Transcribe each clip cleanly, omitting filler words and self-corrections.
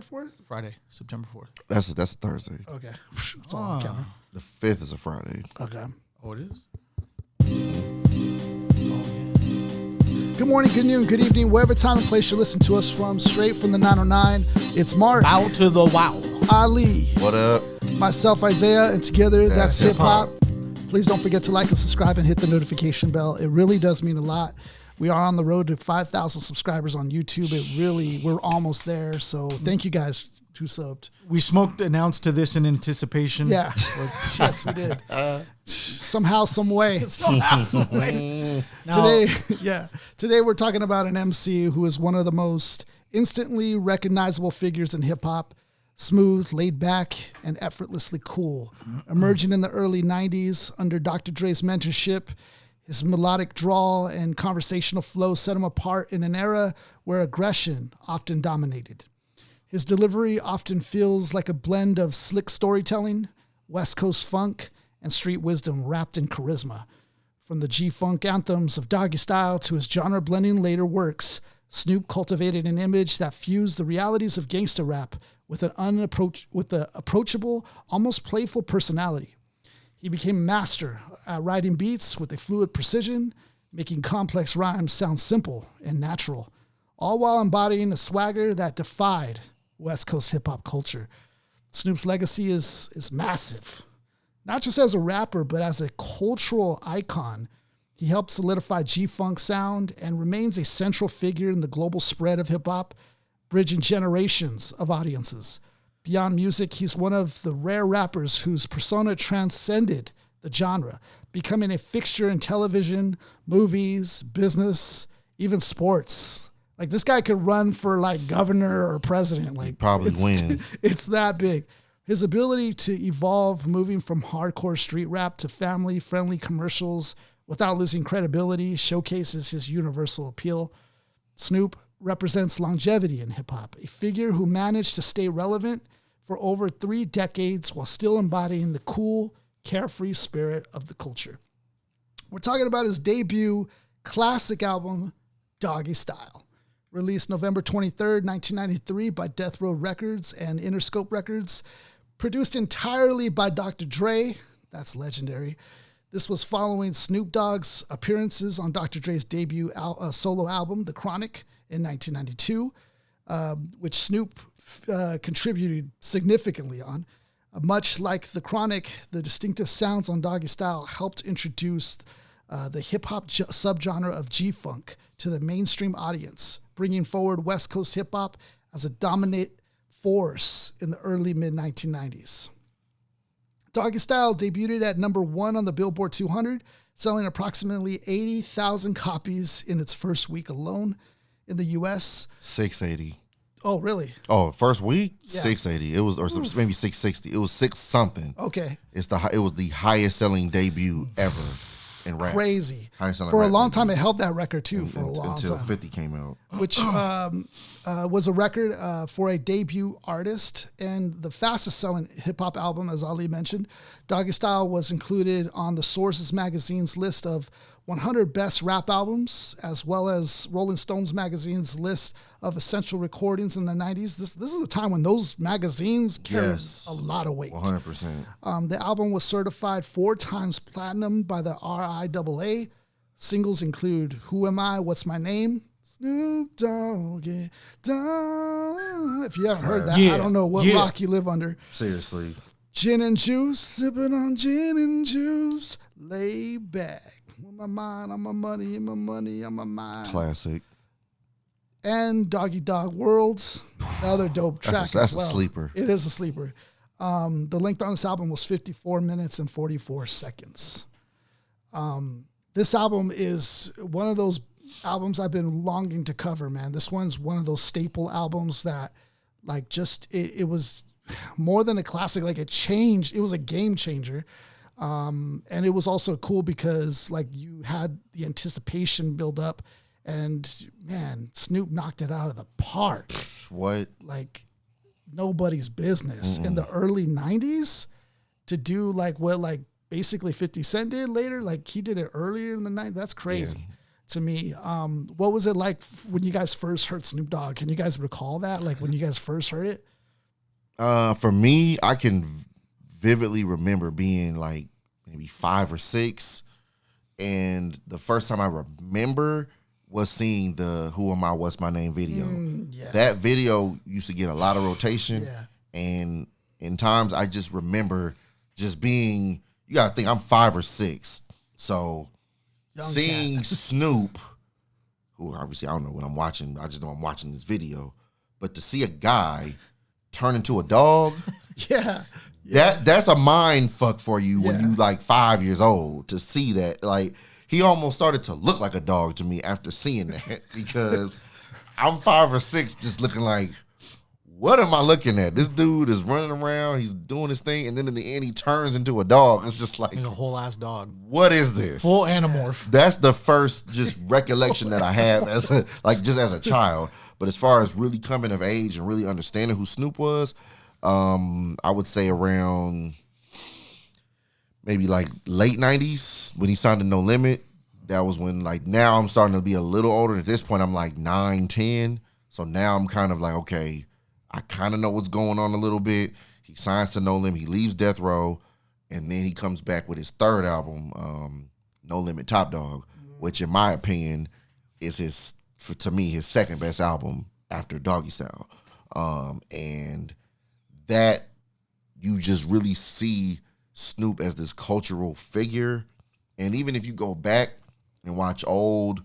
September 4th? Friday, September 4th. That's a Thursday. Okay. That's all I'm counting. The 5th is a Friday. Okay. Oh, it is? Good morning, good noon, good evening, wherever time and place you listen to us from, straight from the 909. It's Mark. Bow to the wow. Ali. What up? Myself, Isaiah, and together that's That's hip hop. Please don't forget to like and subscribe and hit the notification bell. It really does mean a lot. We are on the road to 5,000 subscribers on YouTube. We're almost there. So thank you guys who subbed. We smoked an ounce to this in anticipation. Yeah. Yes, we did. Somehow, some way. Today we're talking about an MC who is one of the most instantly recognizable figures in hip hop. Smooth, laid back, and effortlessly cool. Emerging in the early 90s under Dr. Dre's mentorship, his melodic drawl and conversational flow set him apart in an era where aggression often dominated. His delivery often feels like a blend of slick storytelling, West Coast funk, and street wisdom wrapped in charisma. From the G-Funk anthems of Doggystyle to his genre-blending later works, Snoop cultivated an image that fused the realities of gangsta rap with an approachable, almost playful personality. He became a master at writing beats with a fluid precision, making complex rhymes sound simple and natural, all while embodying a swagger that defied West Coast hip-hop culture. Snoop's legacy is massive. Not just as a rapper, but as a cultural icon. He helped solidify G-Funk sound and remains a central figure in the global spread of hip-hop, bridging generations of audiences. Beyond music, he's one of the rare rappers whose persona transcended the genre, becoming a fixture in television, movies, business, even sports. Like, this guy could run for, like, governor or president. Like, he'd probably win. It's that big. His ability to evolve, moving from hardcore street rap to family-friendly commercials without losing credibility, showcases his universal appeal. Snoop represents longevity in hip-hop, a figure who managed to stay relevant for over 3 decades while still embodying the cool, carefree spirit of the culture. We're talking about his debut classic album, Doggystyle, released November 23rd, 1993 by Death Row Records and Interscope Records, produced entirely by Dr. Dre. That's legendary. This was following Snoop Dogg's appearances on Dr. Dre's debut solo album, The Chronic, in 1992, which Snoop contributed significantly on. Much like The Chronic, the distinctive sounds on Doggystyle helped introduce the hip-hop subgenre of G-Funk to the mainstream audience, bringing forward West Coast hip-hop as a dominant force in the early mid-1990s. Doggystyle debuted at number 1 on the Billboard 200, selling approximately 80,000 copies in its first week alone. In the U.S., 680. Oh, really? Oh, first week, Yeah. 680. It was, or maybe 660. It was 6 something. Okay. It was the highest selling debut ever in rap. Crazy. Highest selling For a rap long debut. time, it held that record too for a long until time. 50 came out. Which was a record for a debut artist and the fastest selling hip hop album, as Ali mentioned. Doggystyle was included on the Sources magazine's list of 100 best rap albums, as well as Rolling Stones magazine's list of essential recordings in the 90s. This is the time when those magazines carried a lot of weight. 100%. The album was certified 4 times platinum by the RIAA. Singles include Who Am I? What's My Name? Snoop Dogg. Yeah, Dogg. If you haven't heard that, I don't know what rock you live under. Seriously. Gin and juice, sipping on gin and juice, lay back. With my mind on my money, and my money on my mind. Classic. And Doggy Dog Worlds, another dope track That's as well. a sleeper. It is a sleeper. The length on this album was 54 minutes and 44 seconds. This album is one of those albums I've been longing to cover, man. This one's one of those staple albums that, like, just, it was more than a classic. Like, it changed. It was a game changer. And it was also cool because, like, you had the anticipation build up, and man, Snoop knocked it out of the park. What? Like, nobody's business in the early 90s to do like what, like, basically 50 Cent did later. Like, he did it earlier in the night. That's crazy. to me. What was it like when you guys first heard Snoop Dogg? Can you guys recall that? Like when you guys first heard it? For me, I can vividly remember being like maybe 5 or 6, and the first time I remember was seeing the "Who Am I? What's My Name" video. Yeah. That video used to get a lot of rotation, Yeah. and in times I just remember just being. You gotta think I'm 5 or 6, so Young seeing cat. Snoop, who obviously I don't know what I'm watching. I just know I'm watching this video, but to see a guy turn into a dog. Yeah. That's a mind fuck for you when Yeah. you like 5 years old to see that. Like he almost started to look like a dog to me after seeing that because I'm 5 or 6 just looking like, what am I looking at? This dude is running around, he's doing his thing, and then in the end he turns into a dog. It's just like, He's a whole ass dog. what is this? Full animorph. That's the first just recollection that I have as a child. But as far as really coming of age and really understanding who Snoop was, I would say around maybe like late 90s when he signed to No Limit. That was when, like, now I'm starting to be a little older. At this point, I'm like 9, 10. So now I'm kind of like, okay, I kind of know what's going on a little bit. He signs to No Limit. He leaves Death Row. And then he comes back with his third album, No Limit Top Dog, which in my opinion is to me, his second best album after Doggystyle. And that you just really see Snoop as this cultural figure. And even if you go back and watch old,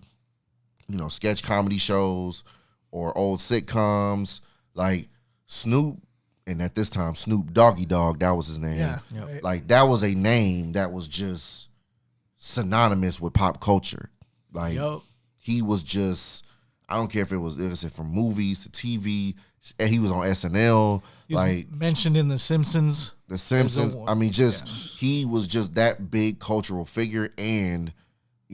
sketch comedy shows or old sitcoms, like Snoop, and at this time, Snoop Doggy Dogg, that was his name. Yeah. Yep. Like, that was a name that was just synonymous with pop culture. Like, Yup. he was just, I don't care if it was from movies to TV, and he was on SNL, He was like mentioned in The Simpsons. The Simpsons. There's I mean, he was just that big cultural figure, and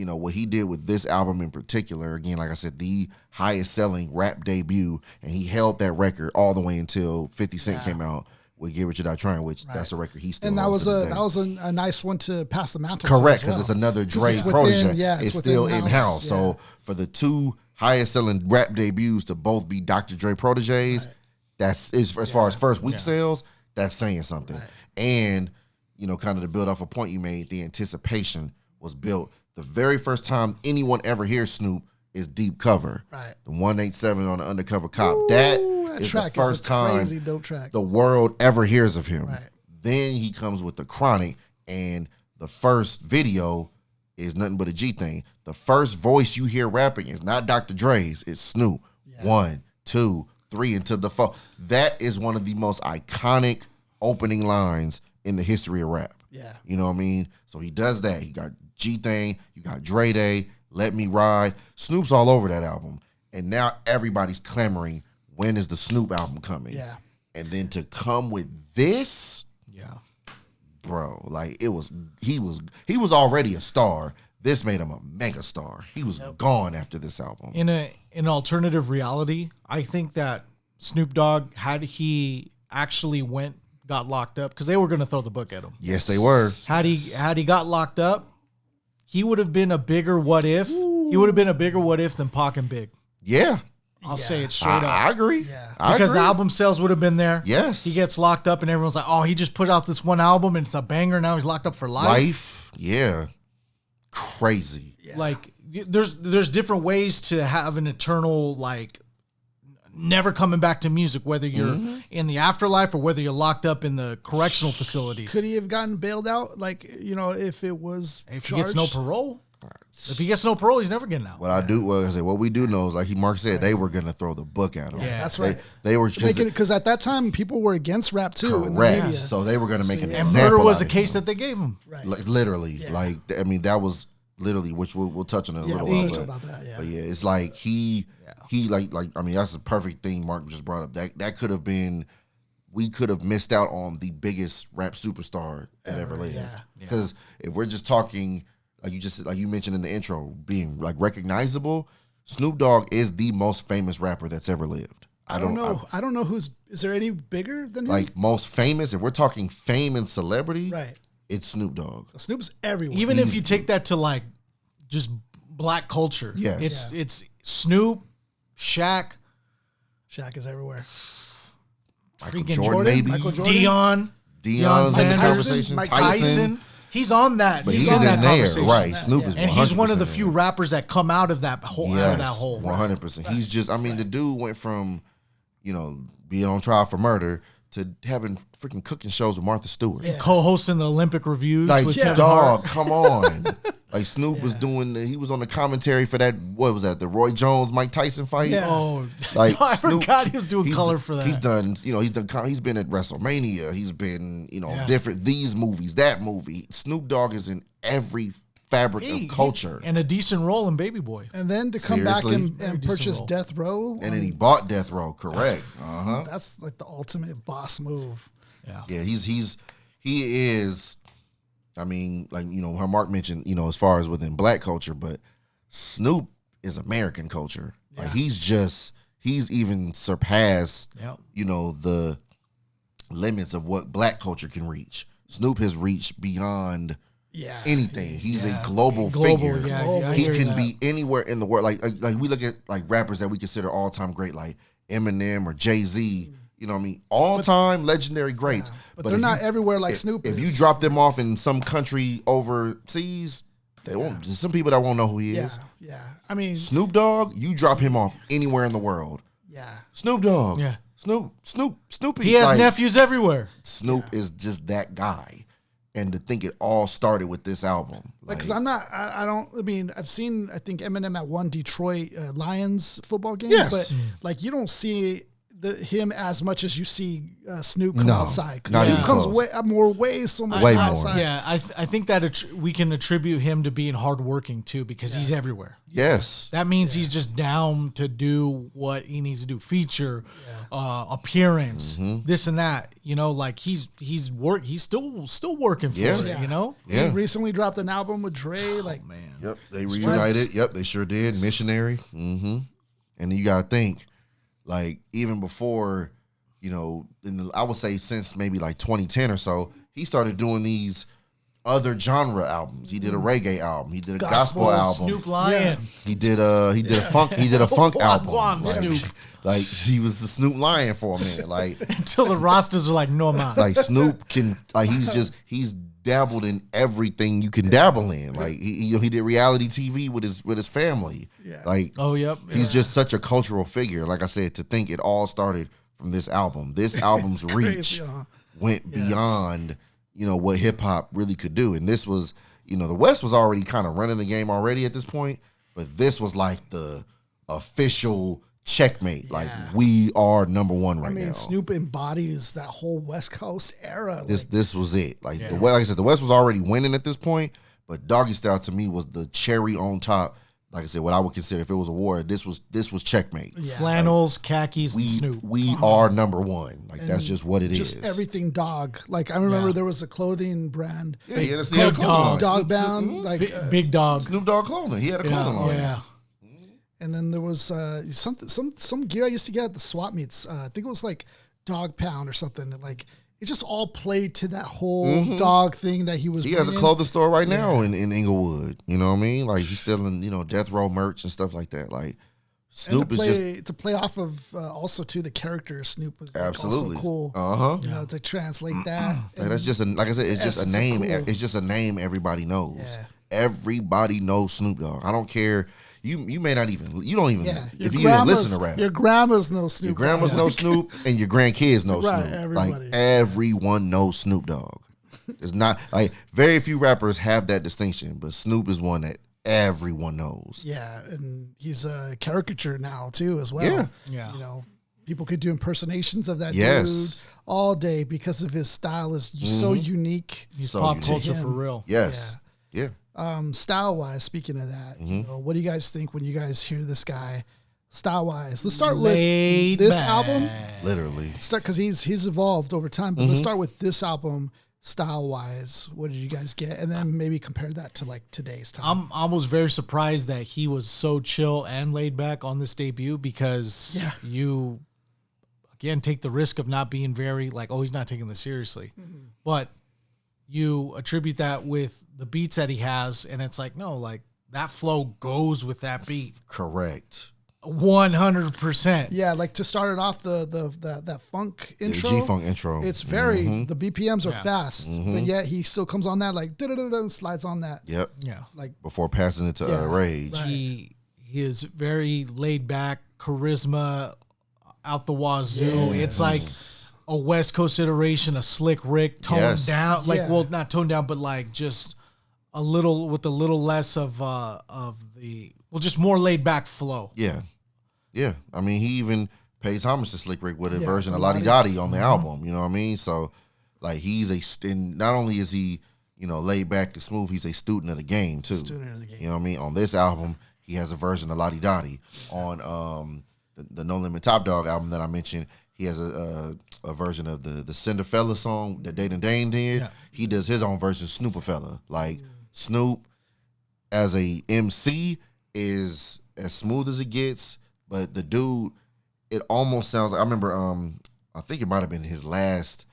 what he did with this album in particular, again, like I said, the highest selling rap debut, and he held that record all the way until 50 Cent came out with Get Rich or Die Trying, which that's a record he still And that holds was to this day. a nice one to pass the mantle. Correct, to because it's another Dre it's protege. within- yeah, it's it's still within in house, house. So for the two highest selling rap debuts to both be Dr. Dre proteges, that's as far as first week sales, that's saying something. Right. And kind of to build off a point you made, the anticipation was built. The very first time anyone ever hears Snoop is Deep Cover. Right. The 187 on the Undercover Cop. That is the track first is a time crazy dope track. the world ever hears of him. Right. Then he comes with The Chronic, and the first video is nothing but a G thing. The first voice you hear rapping is not Dr. Dre's, it's Snoop. 1, 2, 3 into the 4. That is one of the most iconic opening lines in the history of rap. Yeah. You know what I mean? So he does that. He got G Thing, you got Dre Day, Let Me Ride. Snoop's all over that album. And now everybody's clamoring, when is the Snoop album coming? Yeah. And then to come with this, Yeah. bro, like he was already a star. This made him a mega star. He was gone after this album. In an alternative reality, I think that Snoop Dogg, had he actually got locked up, because they were going to throw the book at him. Yes, they were. Had he got locked up, he would have been a bigger what if. He would have been a bigger what if than Pac and Big. Yeah. I'll say it straight up. I agree. Yeah. Because the album sales would have been there. Yes. He gets locked up and everyone's like, oh, he just put out this one album and it's a banger. Now he's locked up for life. Yeah. Crazy. Like, there's different ways to have an eternal, like, never coming back to music, whether you're in the afterlife or whether you're locked up in the correctional facilities. Could he have gotten bailed out? Like, if it was If he gets no charged? parole, he's never getting out. What we do know is, like Mark said, they were gonna throw the book at him. Yeah. That's right. They were Because at that time, people were against rap too. In the correct. media. So they were gonna make an And example. murder was out a of case him. that they gave him. Right. Like, literally, like, I mean, that was literally, which we'll touch on in a little we'll while. touch But, about that, yeah. but yeah, it's like he like I mean, that's the perfect thing Mark just brought up. That could have been, we could have missed out on the biggest rap superstar that ever lived. yeah. Because if we're just talking, like you mentioned in the intro, being like recognizable, Snoop Dogg is the most famous rapper that's ever lived. I don't know. I don't know is there any bigger than him? Like, most famous, if we're talking fame and celebrity, Right. it's Snoop Dogg. Snoop's everywhere. Even if you take that to, like, just black culture. Yes. It's Snoop, Shaq, Shaq is everywhere. Michael freaking Jordan, maybe. Michael Jordan. Dion, Dion's in the Sanders, conversation. Mike Tyson. He's on that. But he's he's on in that there, conversation. right? Snoop is 100% And he's one of the in few there. rappers that come out of that hole. Out of that hole. 100%. He's just, I mean, the dude went from, being on trial for murder to having freaking cooking shows with Martha Stewart. Yeah. Co-hosting the Olympic reviews Like, with Kevin dog, Hart. come on. Like, Snoop was he was on the commentary for that, what was that, the Roy Jones, Mike Tyson fight? Yeah. Oh, Like, I Snoop, forgot he was doing color for that. He's done, he's been at WrestleMania. He's been, different, these movies, that movie. Snoop Dogg is in every fabric of culture. And a decent role in Baby Boy. And then to come back Seriously? and Decent purchase role. Death Row. And then he bought Death Row, correct. Uh-huh. That's like the ultimate boss move. Yeah. Yeah, he is. I mean, like how Mark mentioned, as far as within black culture, but Snoop is American culture. Like he's even surpassed, Yep. the limits of what black culture can reach. Snoop has reached beyond anything. He's a global figure. Yeah, I He hear can that. be anywhere in the world. Like we look at like rappers that we consider all time great, like Eminem or Jay-Z. You know what I mean? All time legendary greats. But they're not everywhere like Snoop If is. you drop them off in some country overseas, they won't. There's some people that won't know who he is. Yeah. I mean, Snoop Dogg, you drop him off anywhere in the world. yeah. Snoop Dogg. Yeah. Snoopy. He has like, nephews everywhere. Snoop is just that guy. And to think it all started with this album. Like, cause I mean, I've seen, I think Eminem at one Detroit Lions football game, Yes. but like you don't see him as much as you see Snoop come No, outside. 'Cause not Snoop even comes close. so much Way more. outside. Yeah, I think that we can attribute him to being hardworking too because he's everywhere. Yes. That means he's just down to do what he needs to do, feature, appearance, this and that. Like he's still working for Yeah. it. Yeah. He recently dropped an album with Dre. Like, Man, Yep. They reunited. Yep. They sure did. Missionary. Mm-hmm. And you got to think, like, even before, I would say since maybe like 2010 or so, he started doing these other genre albums. He did a reggae album. He did a gospel album. Snoop Lion. He did a funk album. Guan, Like, Snoop. like he was the Snoop Lion for a minute. Like Until the rosters were like, no, man. like Snoop can like he's dabbled in everything you can dabble in. Like he did reality TV with his family. Yeah. Like Oh, yep. he's just such a cultural figure. Like I said, to think it all started from this album. This album's reach Crazy, huh? went beyond, what hip hop really could do. And this was, the West was already kind of running the game already at this point, but this was like the official checkmate. Like we are number one right I mean, now. Snoop embodies that whole West Coast era. This was it. Like like I said, the West was already winning at this point, but Doggystyle to me was the cherry on top. Like I said, what I would consider if it was a war, this was checkmate. Flannels, khakis, and Snoop. We are number one. Like that's just what it is. just everything dog. Like I remember there was a clothing brand, Yeah, he had a Big clothing Dog. line. Dog Bound, like, Big dog. Snoop Dogg clothing. He had a clothing line. Yeah. and then there was some gear I used to get at the swap meets. I think it was like Dog Pound or something. Like it just all played to that whole dog thing that he was. He has a bringing. clothing store right now in Inglewood. You know what I mean? Like he's selling, Death Row merch and stuff like that. Like Snoop and is just to play off of also too the character Snoop was like, absolutely also cool. To translate that. Like, that's just like I said, it's just a essence of name. cool. It's just a name everybody knows. Yeah. Everybody knows Snoop Dogg. I don't care. You may not even. You don't even. If you even grandmas- listen to rap. Your grandmas know Snoop. Your grandmas Dogg. know Snoop, and your grandkids know Right, Snoop. everybody. Like everyone knows Snoop Dogg. It's not like very few rappers have that distinction, but Snoop is one that everyone knows. Yeah, and he's a caricature now too, as well. Yeah. People could do impersonations of that Yes. dude all day because of his style is so unique. He's So pop unique. culture To for him. real. Yes. Yeah. Style wise, speaking of that, what do you guys think when you guys hear this guy? Style wise, let's start with Laid this back. album. Literally. Start because he's evolved over time, but let's start with this album. Style wise, what did you guys get, and then maybe compare that to like today's time. I was very surprised that he was so chill and laid back on this debut because you, again, take the risk of not being very like, oh, he's not taking this seriously. But you attribute that with the beats that he has, and it's like, no, like that flow goes with that beat. Correct. 100%. Yeah, like to start it off that funk intro. The G-Funk intro. It's very the BPMs are fast, but yet he still comes on that like and slides on that. Yep. Yeah. Like Before passing it to Rage. Right. He is very laid back, charisma out the wazoo. It's like a West Coast iteration, a Slick Rick toned down. Like, well, not toned down, but like just a little with a little less of the just more laid back flow. Yeah. Yeah. I mean, he even pays homage to Slick Rick with a version of Lottie Dottie on the album. You know what I mean? So, like, not only is he, laid back and smooth, he's a student of the game, too. Student of the game. You know what I mean? On this album, he has a version of Lottie Dottie. On the No Limit Top Dog album that I mentioned, he has a version of the Cinderfella song that Dayton Dane did. Yeah. He does his own version, Snoopafella. Like, Snoop, as a MC, is as smooth as it gets. But the dude, it almost sounds like, I remember, I think it might have been his last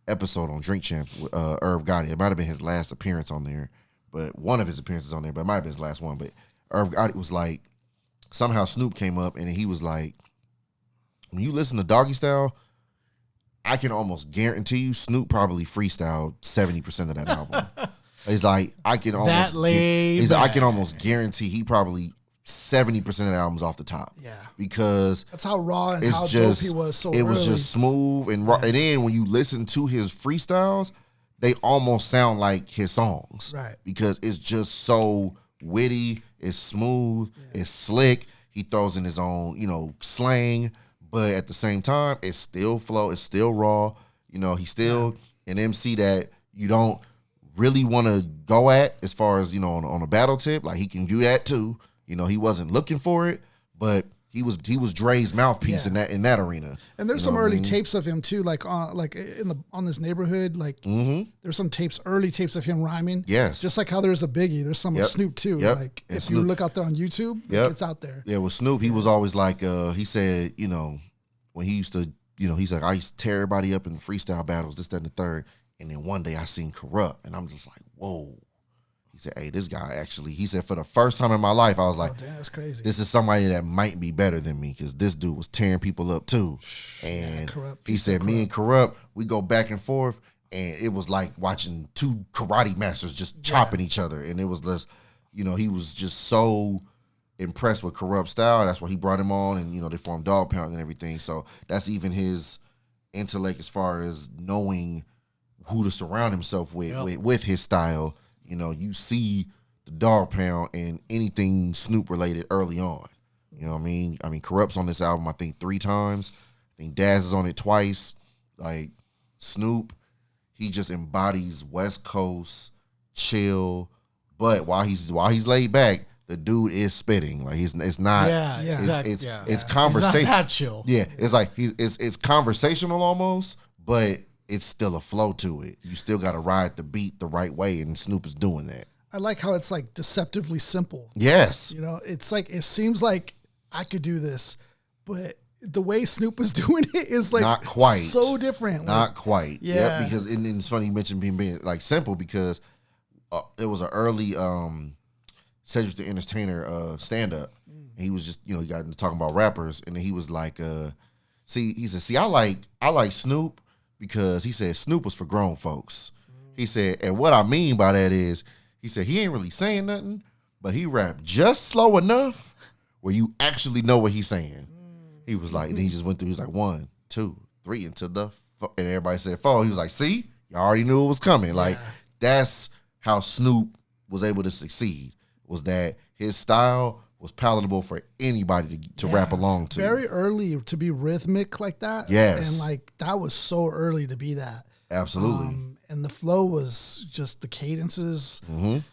episode on Drink Champs with Irv Gotti. It might have been his last appearance on there, but one of his appearances on there, but it might have been his last one. But Irv Gotti was like, somehow Snoop came up and he was like, when you listen to Doggystyle, I can almost guarantee you Snoop probably freestyled 70% of that album. He's like, I can almost guarantee he probably 70% of the album's off the top. Yeah. Because that's how raw and how dope he was It was just smooth and raw. And then when you listen to his freestyles, they almost sound like his songs. Right. Because it's just so witty, it's smooth, it's slick. He throws in his own, slang, but at the same time, it's still flow, it's still raw. He's still an MC that you don't really want to go at as far as, on a battle tip. Like, he can do that too. He wasn't looking for it, but he was Dre's mouthpiece in that arena. And there's some early tapes of him too, like on this neighborhood, like there's some early tapes of him rhyming. Yes. Just like how there's a Biggie, there's some of Snoop too. Yep. Like And if Snoop. you look out there on YouTube, it's out there. Yeah, with Snoop, he was always like, he said, when he used to, he's like, I used to tear everybody up in freestyle battles, this, that, and the third. And then one day I seen Corrupt, and I'm just like, whoa. He said, hey, this guy actually, he said, for the first time in my life, I was like, damn, that's crazy. This is somebody that might be better than me, because this dude was tearing people up too. And he said, me and Corrupt, we go back and forth, and it was like watching two karate masters just chopping each other. And it was just, he was just so impressed with Corrupt style. That's why he brought him on, and, they formed Dog Pound and everything. So that's even his intellect as far as knowing who to surround himself with his style. You see the Dog Pound and anything Snoop related early on. You know what I mean? Corrupt's on this album, I think 3 times. I think Daz is on it twice. Like, Snoop, he just embodies West Coast chill, but while he's laid back, the dude is spitting. Like, it's not. Exactly. It's conversation. It's not that chill. Yeah, it's like it's conversational almost, but it's still a flow to it. You still got to ride the beat the right way, and Snoop is doing that. I like how it's like deceptively simple. Yes. It's like, it seems like I could do this, but the way Snoop is doing it is like not quite so different. Not quite. Yeah. Yep, because and it's funny you mentioned being like simple, because it was an early Cedric the Entertainer stand up. He was just, he got into talking about rappers, and then he was like, he said, I like Snoop, because he said Snoop was for grown folks. He said, and what I mean by that is, he said he ain't really saying nothing, but he rapped just slow enough where you actually know what he's saying. He was like, and he just went through, he was like 1, 2, 3 into the, and everybody said 4. He was like, see, you already knew it was coming. Like, that's how Snoop was able to succeed, was that his style was palatable for anybody to rap along to. Very early to be rhythmic like that. Yes. And like, that was so early to be that. Absolutely. And the flow was just the cadences.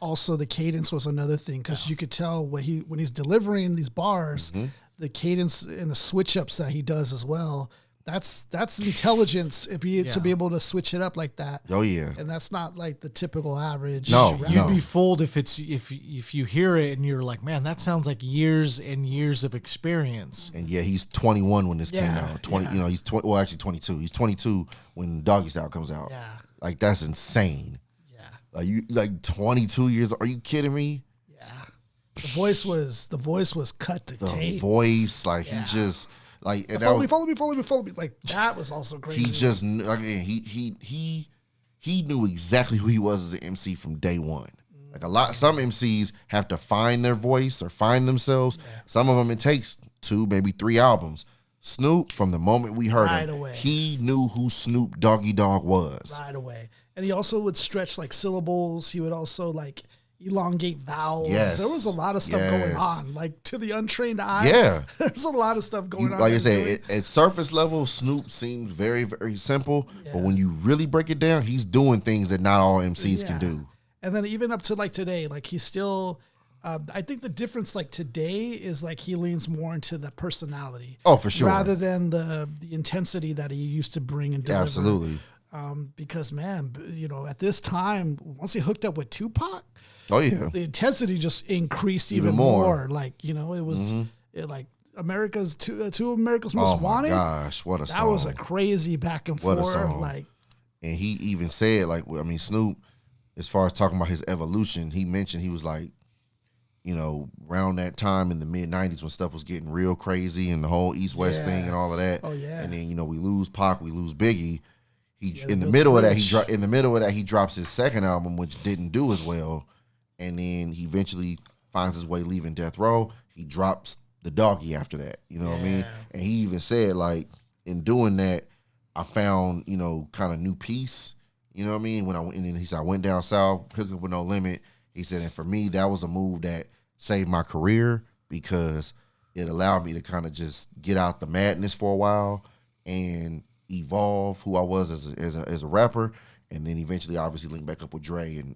Also, the cadence was another thing, because you could tell when he's delivering these bars, the cadence and the switch ups that he does as well. That's intelligence to be able to switch it up like that. Oh yeah. And that's not like the typical average. No, you'd be fooled if you hear it and you're like, man, that sounds like years and years of experience. And yeah, he's 21 when this came out. 20, he's actually 22. He's 22 when Doggystyle comes out. Yeah. Like, that's insane. Yeah. Like, 22 years. Are you kidding me? Yeah. The voice was cut to tape. Voice, like he just like and follow me. Like that was also crazy. He just again he knew exactly who he was as an MC from day one. Like some MCs have to find their voice or find themselves. Yeah. Some of them it takes 2, maybe 3 albums. Snoop, from the moment we heard him, he knew who Snoop Doggy Dogg was. Right away. And he also would stretch like syllables. He would also like elongate vowels. Yes. There was a lot of stuff going on. Like to the untrained eye, there's a lot of stuff going on. Like I said, at surface level, Snoop seems very, very simple. Yeah. But when you really break it down, he's doing things that not all MCs can do. And then even up to like today, like he's still, I think the difference like today is like he leans more into the personality. Oh, for sure. Rather than the intensity that he used to bring and deliver. Absolutely. Because man, at this time, once he hooked up with Tupac, the intensity just increased even more. Like, it was like America's two of America's Most Wanted. Oh my gosh, what a song. That was a crazy back and forth. Like, and he even said, like, I mean, Snoop, as far as talking about his evolution, he mentioned he was like, around that time in the mid-'90s when stuff was getting real crazy and the whole East-West thing and all of that. Oh yeah. And then, we lose Pac, we lose Biggie. In the middle of that, he drops his second album, which didn't do as well. And then he eventually finds his way leaving Death Row. He drops the Doggy after that. You know what I mean? And he even said, like, in doing that, I found, kind of new peace. You know what I mean? And then he said, I went down south, hooked up with No Limit. He said, and for me, that was a move that saved my career because it allowed me to kind of just get out the madness for a while and evolve who I was as a rapper. And then eventually, obviously, link back up with Dre and,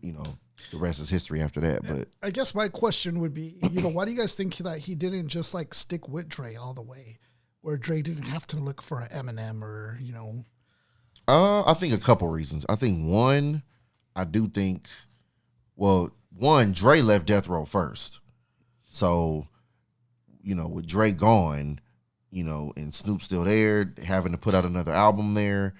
the rest is history after that. But I guess my question would be, why do you guys think that he didn't just like stick with Dre all the way, where Dre didn't have to look for an Eminem or I think a couple reasons. I think one, Dre left Death Row first, so with Dre gone, and Snoop still there, having to put out another album there,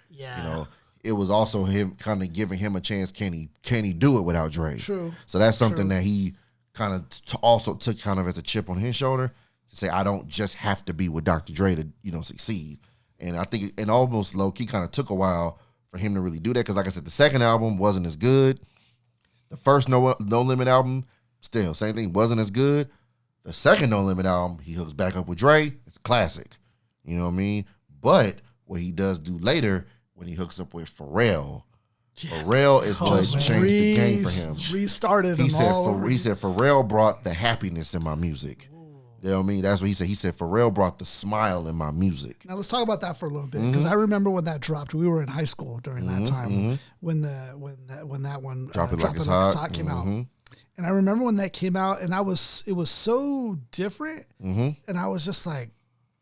it was also him kind of giving him a chance. Can he do it without Dre? True. So that's something that he kind of also took kind of as a chip on his shoulder to say, I don't just have to be with Dr. Dre to succeed. And I think it almost low key kind of took a while for him to really do that because, like I said, the second album wasn't as good. The first No Limit album, still same thing, wasn't as good. The second No Limit album, he hooks back up with Dre. It's a classic. You know what I mean? But what he does do later, when he hooks up with Pharrell, Pharrell is what changed the game for him. Restarted him. He said Pharrell brought the happiness in my music. You know what I mean? That's what he said. He said Pharrell brought the smile in my music. Now let's talk about that for a little bit because I remember when that dropped. We were in high school during that time when that one Drop It Like It's Hot came out. And I remember when that came out, and it was so different, and I was just like,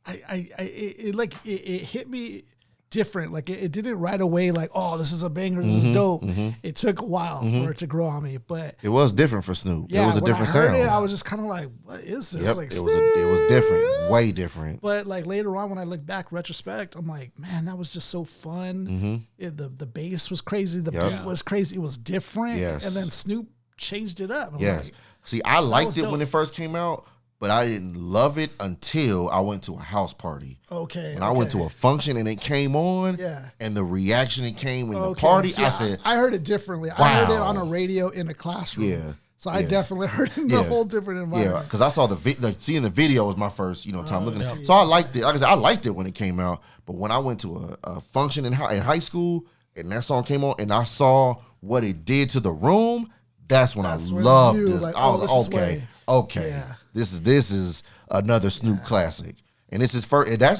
it hit me different. Like it didn't right away like, oh, this is a banger, this is dope. It took a while for it to grow on me, but it was different for Snoop. Yeah, it was a different sound. I was just kind of like, what is this? Yep, like, it was different, way different. But like later on, when I look back retrospect, I'm like, man, that was just so fun. The bass was crazy, the beat was crazy. It was different. Yes. And then Snoop changed it up. Yes. Like, see, I liked it when it first came out, but I didn't love it until I went to a house party. Okay. When I went to a function and it came on, and the reaction it came in the party, see, I said, I heard it differently. Wow. I heard it on a radio in a classroom. Yeah. So I definitely heard it in a whole different environment. Yeah, because I saw seeing the video was my first, time looking at it. So I liked it. Like I said, I liked it when it came out. But when I went to a function in high school and that song came on and I saw what it did to the room, that's when I loved this. Like, I was like, okay. Yeah. This is another Snoop classic. And that's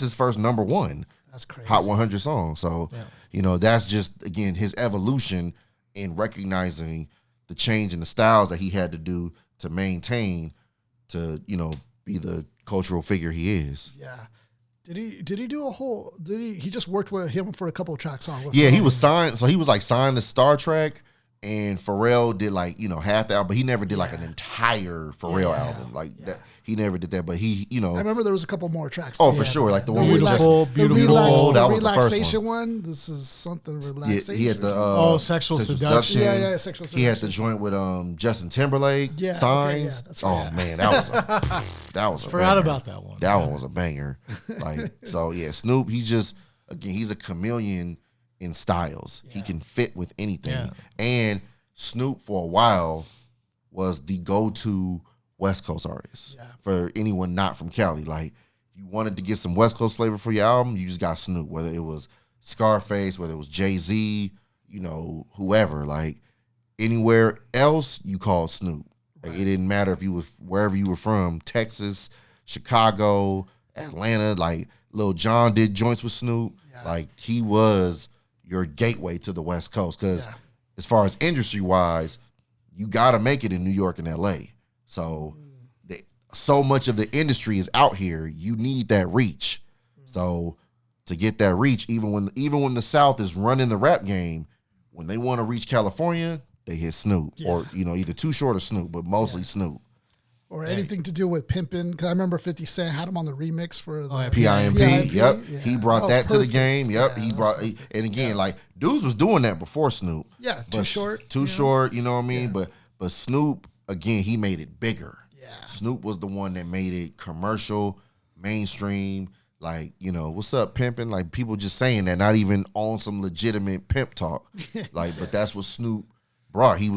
his first number one. That's crazy. Hot 100 song. So, that's just, again, his evolution in recognizing the change in the styles that he had to do to maintain to, be the cultural figure he is. Yeah. Did he do a whole, he just worked with him for a couple of tracks on? Yeah, he was signed. So he was like signed to Star Trek. And Pharrell did like, half the album, but he never did like an entire Pharrell album. Like that, he never did that. But he, I remember there was a couple more tracks. Oh, for sure. Like the one with Beautiful. That was the first relaxation one. This is something relaxation. He had the sexual seduction. Yeah, sexual seduction. He had the joint with Justin Timberlake. Yeah, Signs. that's right. Oh man, that was a Forgot banger. about that one. That one was a banger. Like so, yeah. Snoop, he's a chameleon in styles. Yeah. He can fit with anything. Yeah. And Snoop for a while was the go-to West Coast artist for anyone not from Cali. Like if you wanted to get some West Coast flavor for your album, you just got Snoop. Whether it was Scarface, whether it was Jay-Z, whoever. Like anywhere else, you called Snoop. Like, it didn't matter if you was wherever you were from, Texas, Chicago, Atlanta. Like Lil Jon did joints with Snoop. Yeah. Like he was your gateway to the West Coast because as far as industry-wise, you got to make it in New York and L.A. So so much of the industry is out here. You need that reach. So to get that reach, even when the South is running the rap game, when they want to reach California, they hit Snoop or either Too Short or Snoop, but mostly Snoop. Or anything to do with pimping, because I remember 50 Cent had him on the remix for the PIMP. Yep, yeah. he brought that to the game. Yep, he brought, and again, like dudes was doing that before Snoop. Yeah, Too Short. Too Short. You know what I mean? Yeah. But Snoop again, he made it bigger. Yeah, Snoop was the one that made it commercial, mainstream. Like what's up, pimping? Like people just saying that, not even on some legitimate pimp talk. Like, but that's what Snoop brought. He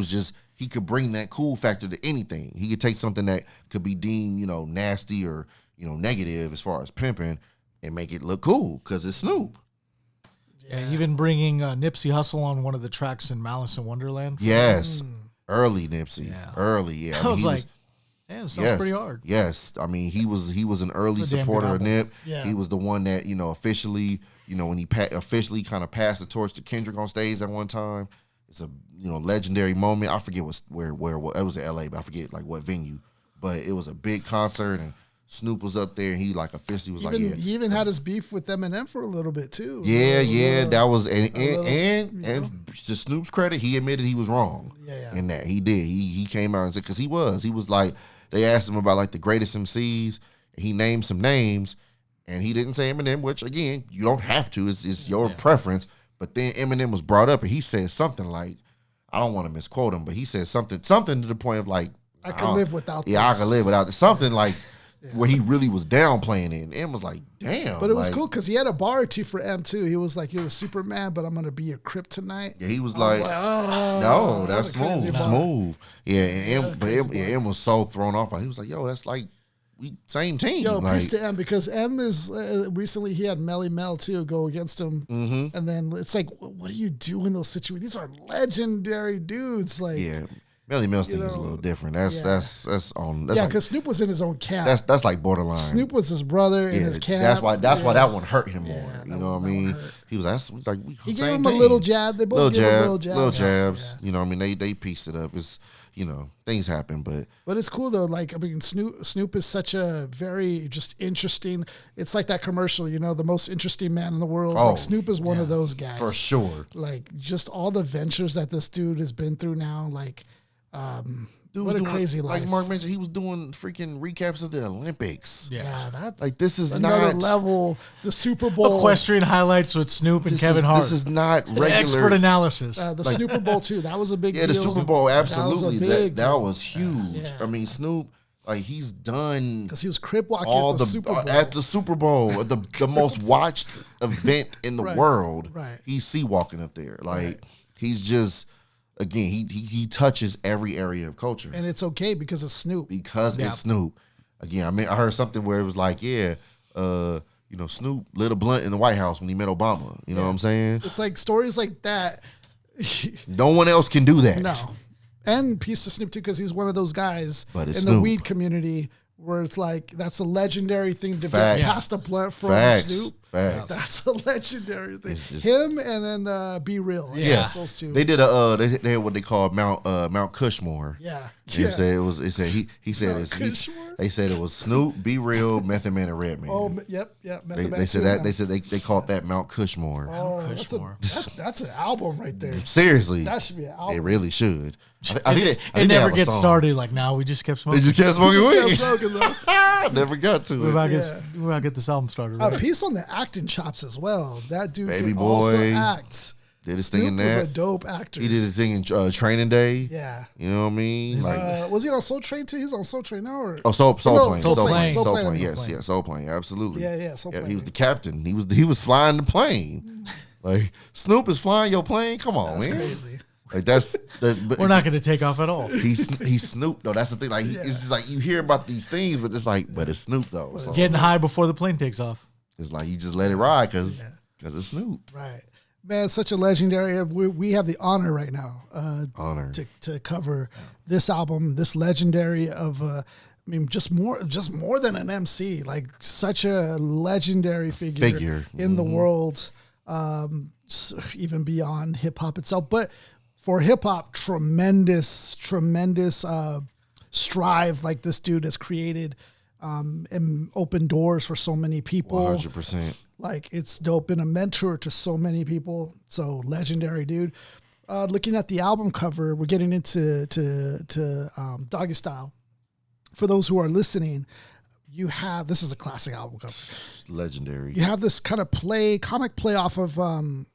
could bring that cool factor to anything. He could take something that could be deemed, nasty or, negative as far as pimping and make it look cool because it's Snoop. Yeah, even bringing Nipsey Hussle on one of the tracks in Malice in Wonderland. Yes. Early Nipsey. Yeah. Early, yeah. I was like, damn, sounds pretty hard. Yes. I mean, he was an early supporter of Nip. Yeah. He was the one that, officially, when he officially kind of passed the torch to Kendrick on stage at one time. It's a legendary moment. I forget where it was in LA, but I forget like what venue. But it was a big concert and Snoop was up there and he like officially was he even had his beef with Eminem for a little bit too. Yeah, that was and to Snoop's credit, he admitted he was wrong. Yeah. In that he did. He came out and said because he was like they asked him about like the greatest MCs and he named some names and he didn't say Eminem, which again you don't have to. It's your preference. But then Eminem was brought up and he said something like, I don't want to misquote him, but he said something to the point of like, I can live without this. Yeah, I can live without this. Something like where he really was downplaying it. And M was like, damn. But it was cool because he had a bar or two for M too. He was like, you're the Superman, but I'm going to be your kryptonite. Yeah, he was like, no, that's smooth. Smooth. Yeah, and M was so thrown off by it. He was like, yo, that's like, we same team. Yo, peace to M because M is recently he had Melly Mel too go against him, and then it's like, what do you do in those situations? These are legendary dudes. Like, Melly Mel's thing is a little different. That's on. That's because Snoop was in his own camp. That's like borderline. Snoop was his brother in his camp. That's why that one hurt him more. You know what I mean? He was like, he gave him a little jab. They both gave him little jabs. You know what I mean? They pieced it up. It's things happen, but it's cool though. Like I mean, Snoop is such a very just interesting. It's like that commercial, the most interesting man in the world. Like Snoop is one of those guys for sure. Like just all the ventures that this dude has been through now. Like, dude what a crazy life. Like Mark mentioned, he was doing freaking recaps of the Olympics. Yeah, that's like this is another not level. The Super Bowl equestrian highlights with Snoop and Kevin Hart. This is not regular expert analysis. The Super Bowl too. That was a big deal. Yeah, the Super Bowl absolutely. That was huge. Yeah. I mean, Snoop. Like he's done because he was crib walking at the Super Bowl, the most watched event in the world. Right, he's sea walking up there. Like he's just again he touches every area of culture, and it's okay because it's Snoop. It's Snoop. Again, I mean, I heard something where it was like, Snoop lit a blunt in the White House when he met Obama. You know what I'm saying? It's like stories like that. No one else can do that. No. And peace to Snoop too, because he's one of those guys in Snoop. The weed community where it's like that's a legendary thing to be past a blunt from Snoop. Facts. That's a legendary thing. Him and then Be Real. Yeah, those two. They did they had what they call Mount Cushmore. Yeah, He said he said they said it was Snoop, Be Real, Method Man, and Redman. Oh, yep. They said that they called that Mount Cushmore. Oh, that's an album right there. Seriously, that should be an album. It really should. It never gets started. Like, now we just kept smoking. They just kept smoking weed. Kept smoking, though. Never got to it. We're about to get this album started. Right? A piece on the acting chops as well. That dude Baby can Boy also act. Did his thing in Snoop was that. a dope actor. He did his thing in Training Day. Yeah. You know what I mean? Was he on Soul Train too? He's on Soul Train now, or Soul Plane. Soul Plane. Yes, Soul Plane. Absolutely. Yeah, Soul Plane. He was the captain. He was flying the plane. Like, Snoop is flying your plane. Come on, man. Crazy. Like but we're not going to take off at all. He's Snoop though. That's the thing. Like, it's just like you hear about these things, but it's like, but it's Snoop though. So getting high before the plane takes off. It's like you just let it ride because it's Snoop. Right. Man, such a legendary. We have the honor right now. To cover this album, this legendary of. I mean, just more than an MC. Like, such a legendary figure in the world, even beyond hip hop itself. But for hip hop, tremendous strive like this dude has created, and opened doors for so many people. 100%. Like, it's dope. Been a mentor to so many people. So legendary, dude. Looking at the album cover, we're getting into Doggystyle. For those who are listening, this is a classic album cover. Legendary. You have this kind of comic play off of like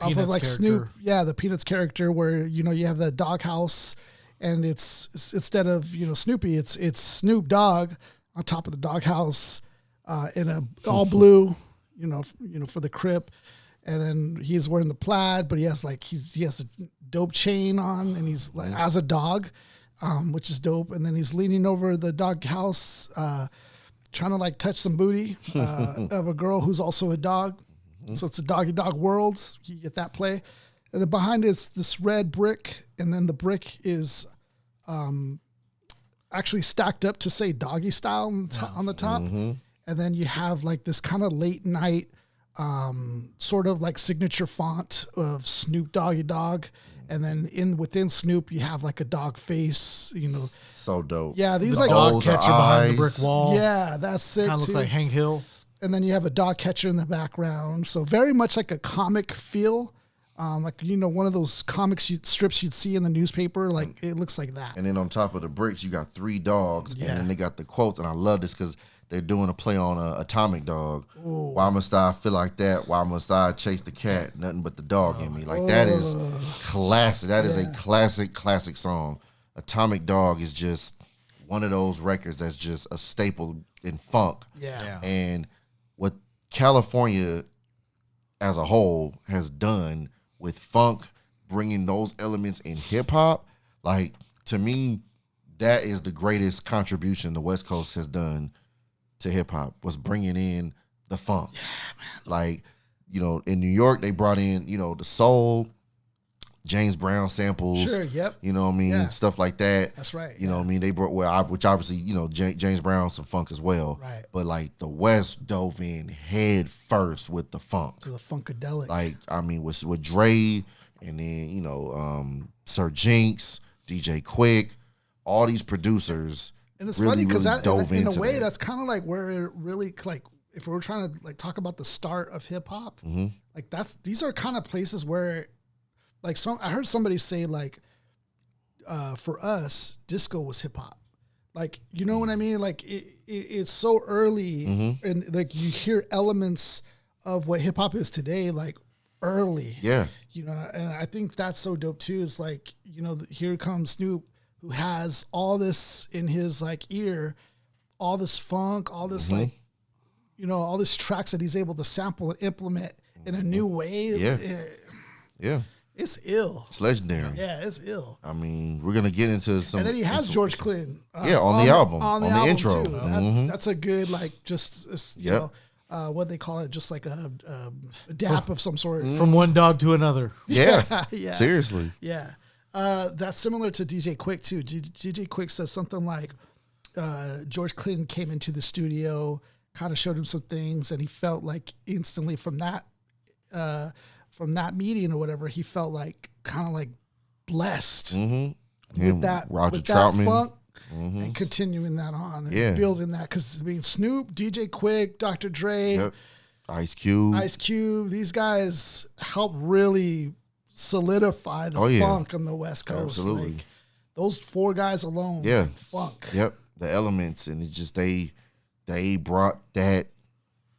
character. Snoop. Yeah, the Peanuts character where, you have the doghouse, and it's instead of, Snoopy, it's Snoop Dogg on top of the doghouse, in a all blue, for the Crip. And then he's wearing the plaid, but he has a dope chain on, and he's like as a dog, which is dope. And then he's leaning over the doghouse, trying to like touch some booty of a girl who's also a dog. So it's a dog world. You get that play. And then behind it's this red brick, and then the brick is actually stacked up to say Doggystyle on the top. Mm-hmm. And then you have like this kind of late night sort of like signature font of Snoop Doggy Dogg. And then within Snoop, you have like a dog face, So dope. Yeah, these the like dog catcher behind the brick wall. Yeah, that's it. Kind of looks like Hank Hill. And then you have a dog catcher in the background. So very much like a comic feel. Like, one of those comics strips you'd see in the newspaper. Like, it looks like that. And then on top of the bricks, you got 3 dogs. And then they got the quotes. And I love this because they're doing a play on Atomic Dog. Ooh. Why must I feel like that? Why must I chase the cat? Nothing but the dog in me. Like, that is classic. That is a classic song. Atomic Dog is just one of those records that's just a staple in funk. Yeah. And what California as a whole has done with funk, bringing those elements in hip hop, like, to me, that is the greatest contribution the West Coast has done to hip hop, was bringing in the funk. Yeah, man. Like, in New York, they brought in, the soul, James Brown samples. Sure, yep. You know what I mean? Yeah. Stuff like that. That's right. You know what I mean? They brought, which obviously, James Brown, some funk as well. Right. But like the West dove in head first with the funk. To the funkadelic. Like, I mean, with Dre, and then, Sir Jinx, DJ Quick, all these producers. And it's funny because in a way, that. that's kind of like where it really, like, if we were trying to like talk about the start of hip hop, like these are kind of places where, like, I heard somebody say, like, for us, disco was hip hop. Like, you know what I mean? Like, it's so early, and like you hear elements of what hip hop is today, like, early. Yeah. And I think that's so dope too. Is like, here comes Snoop, who has all this in his like ear, all this funk, all this like, all these tracks that he's able to sample and implement in a new way. Yeah. It's ill. It's legendary. Yeah, it's ill. I mean, we're gonna get into some. And then he has George Clinton. On the album, on the album intro. Too. That's a good, like, just you know, what they call it, just like a dap of some sort. From one dog to another. Yeah. Yeah. Seriously. Yeah. That's similar to DJ Quick too. DJ Quick says something like, George Clinton came into the studio, kind of showed him some things, and he felt like instantly from that meeting or whatever, he felt like kind of like blessed with that Roger with Troutman. that funk, and continuing that on and building that, because I mean Snoop, DJ Quick, Dr. Dre, Ice Cube, these guys helped really solidify the funk on the West Coast. Absolutely. Like, those 4 guys alone, funk. Yep, the elements, and it's just they brought that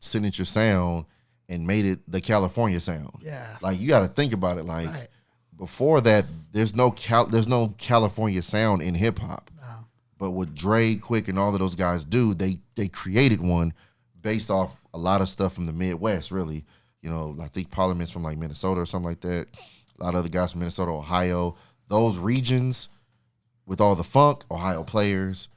signature sound and made it the California sound. Yeah, like you got to think about it. Like before that, there's no California sound in hip hop. No. But what Dre, Quick, and all of those guys do, they created one based off a lot of stuff from the Midwest. Really, you know, I think Parliament's from like Minnesota or something like that. A lot of other guys from Minnesota, Ohio, those regions with all the funk, Ohio players.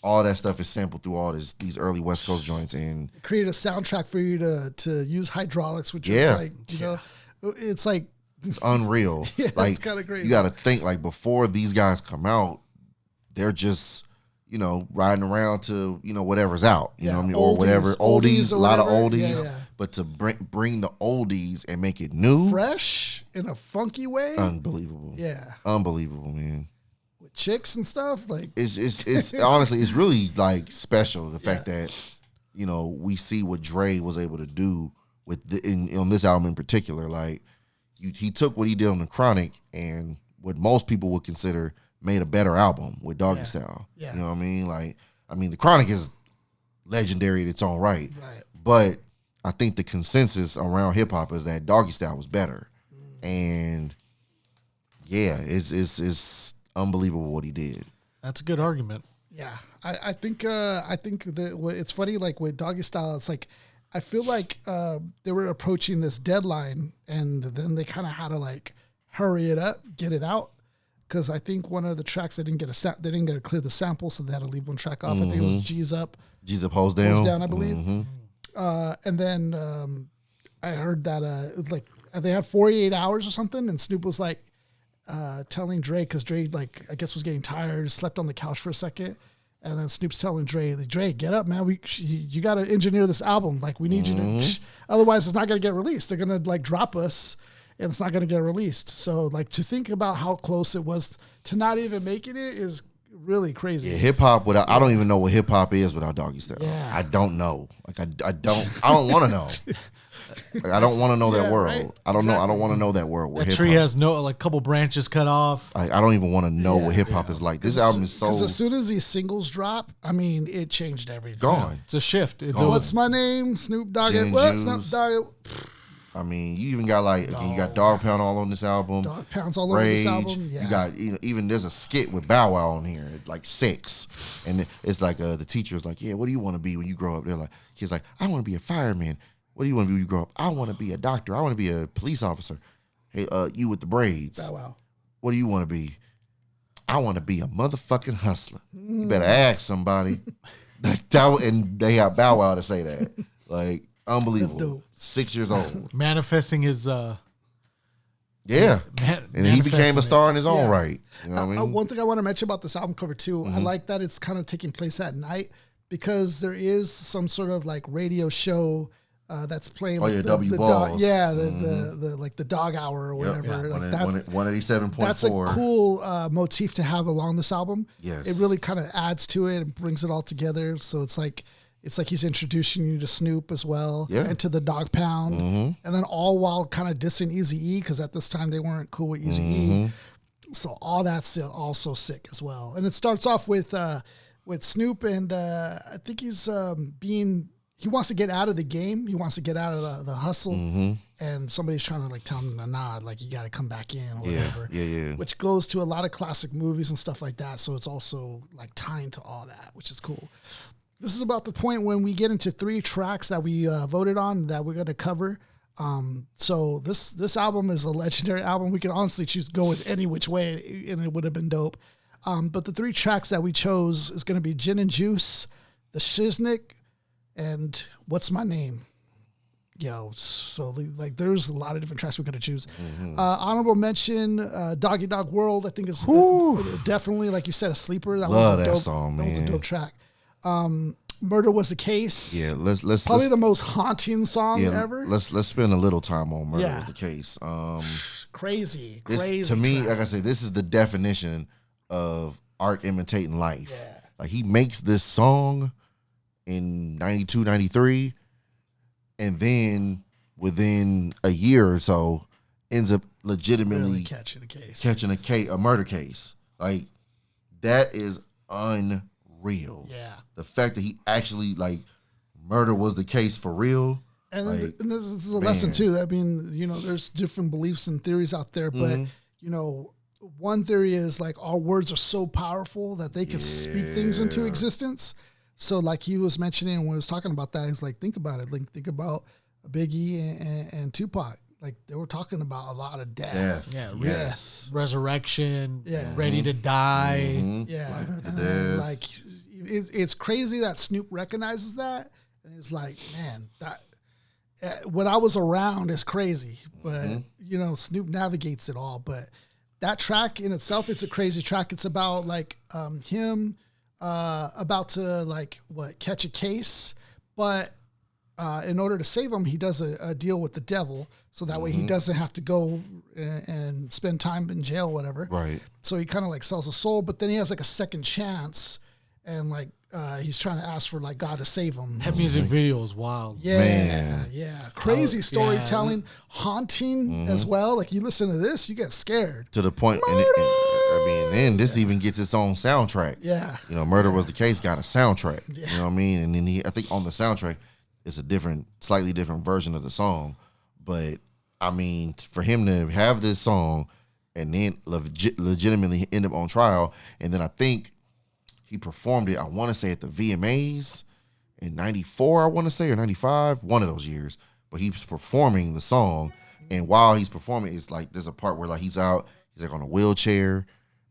All that stuff is sampled through all these early West Coast joints, and create a soundtrack for you to use hydraulics, which is like, you know, it's like it's unreal. Like, it's kind of crazy. You got to think like before these guys come out, they're just, you know, riding around to, you know, whatever's out, you know what I mean, or whatever oldies, a lot of oldies. But to bring the oldies and make it new, fresh in a funky way, unbelievable. Yeah, unbelievable, man. Chicks and stuff, like it's honestly, it's really like special, the fact that, you know, we see what Dre was able to do with on this album in particular. Like he took what he did on the Chronic and what most people would consider made a better album with Doggystyle. You know what I mean? Like, I mean, the Chronic is legendary in its own right, but I think the consensus around hip hop is that Doggystyle was better, and it's unbelievable what he did. That's a good argument. Yeah, I think that it's funny, like with Doggystyle, it's like I feel like they were approaching this deadline, and then they kind of had to like hurry it up, get it out, because I think one of the tracks they didn't get to clear the sample, so they had to leave one track off. I think it was G's Up, Hose Down, I believe. And then I heard that like they had 48 hours or something, and Snoop was like telling Dre, because Dre, like, I guess was getting tired, slept on the couch for a second, and then Snoop's telling Dre, get up, man, you got to engineer this album, like we need you to, otherwise it's not going to get released. They're going to like drop us, and it's not going to get released. So like to think about how close it was to not even making it is really crazy. Yeah, hip hop without, I don't even know what hip hop is without Doggystyle. Yeah. I don't know. Like I don't want to know. Like, I don't want to know that world. Right. I don't know. I don't want to know that world. That tree has like couple branches cut off. I don't even want to know what hip hop is like. This album is so. Because as soon as these singles drop, I mean, it changed everything. Gone. It's a shift. What's my name? Snoop Dogg. Snoop Dogg. I mean, you even got like you got Dog Pound all on this album. Dog Pound's all over this album. Yeah. You got even there's a skit with Bow Wow on here, like 6, and it's like the teacher's like, yeah, what do you want to be when you grow up? They're like, kids like, I want to be a fireman. What do you want to be when you grow up? I want to be a doctor. I want to be a police officer. Hey, you with the braids. Bow Wow. What do you want to be? I want to be a motherfucking hustler. You better ask somebody. And they got Bow Wow to say that. Like, unbelievable. That's dope. 6 years old. Manifesting his and he became a star in his own right. You know what I mean? One thing I want to mention about this album cover too, I like that it's kind of taking place at night, because there is some sort of like radio show that's playing. Oh, like yeah, the Balls. The like the dog hour or whatever. Yeah, like that, 187.4. That's a cool motif to have along this album. Yes. It really kind of adds to it and brings it all together. So it's like he's introducing you to Snoop as well, and to the Dog Pound, and then all while kind of dissing Eazy-E, because at this time they weren't cool with Eazy-E. So all that's also sick as well. And it starts off with Snoop, and I think he's he wants to get out of the game. He wants to get out of the hustle, and somebody's trying to like tell him to nod, like you got to come back in or whatever. Yeah. Which goes to a lot of classic movies and stuff like that. So it's also like tying to all that, which is cool. This is about the point when we get into 3 tracks that we voted on that we're going to cover. So this album is a legendary album. We can honestly choose to go with any which way, and it would have been dope. But the 3 tracks that we chose is going to be Gin and Juice, The Shiznick, and What's My Name. So like there's a lot of different tracks we could have choose. Honorable mention, Doggy Dog World, I think is definitely, like you said, a sleeper. That Love was a that dope song, That was a man. dope track. Murder Was the Case. Yeah, let's probably the most haunting song ever. Let's spend a little time on Murder Was the Case. Crazy. To me, like I said, this is the definition of art imitating life. Yeah. Like he makes this song in 92, 93, and then within a year or so ends up legitimately really catching a murder case. Like that is unreal. Yeah. The fact that he actually like murder was the case for real. And, like, and this is a lesson too. I mean, there's different beliefs and theories out there, but one theory is like our words are so powerful that they can speak things into existence. So like he was mentioning when he was talking about that, he's like, think about it. Like think about Biggie and Tupac. Like they were talking about a lot of death. Yeah. Yes. Resurrection. Yeah. Ready to die. Mm-hmm. Yeah. Like it's crazy that Snoop recognizes that. And it's like, man, that when I was around is crazy. But, Snoop navigates it all. But that track in itself, it's a crazy track. It's about like him about to like catch a case, but in order to save him, he does a deal with the devil, so that way he doesn't have to go and spend time in jail, whatever. Right. So he kind of like sells a soul, but then he has like a second chance, and like he's trying to ask for like God to save him. That music video is wild. Yeah, man. Yeah, crazy storytelling, haunting as well. Like you listen to this, you get scared to the point. Then this even gets its own soundtrack. Yeah. Murder Was the Case got a soundtrack. Yeah. You know what I mean? And then I think on the soundtrack, it's a slightly different version of the song. But I mean, for him to have this song and then legitimately end up on trial, and then I think he performed it, I want to say at the VMAs in 94, I want to say, or 95, one of those years. But he was performing the song, and while he's performing, it's like there's a part where like he's like on a wheelchair,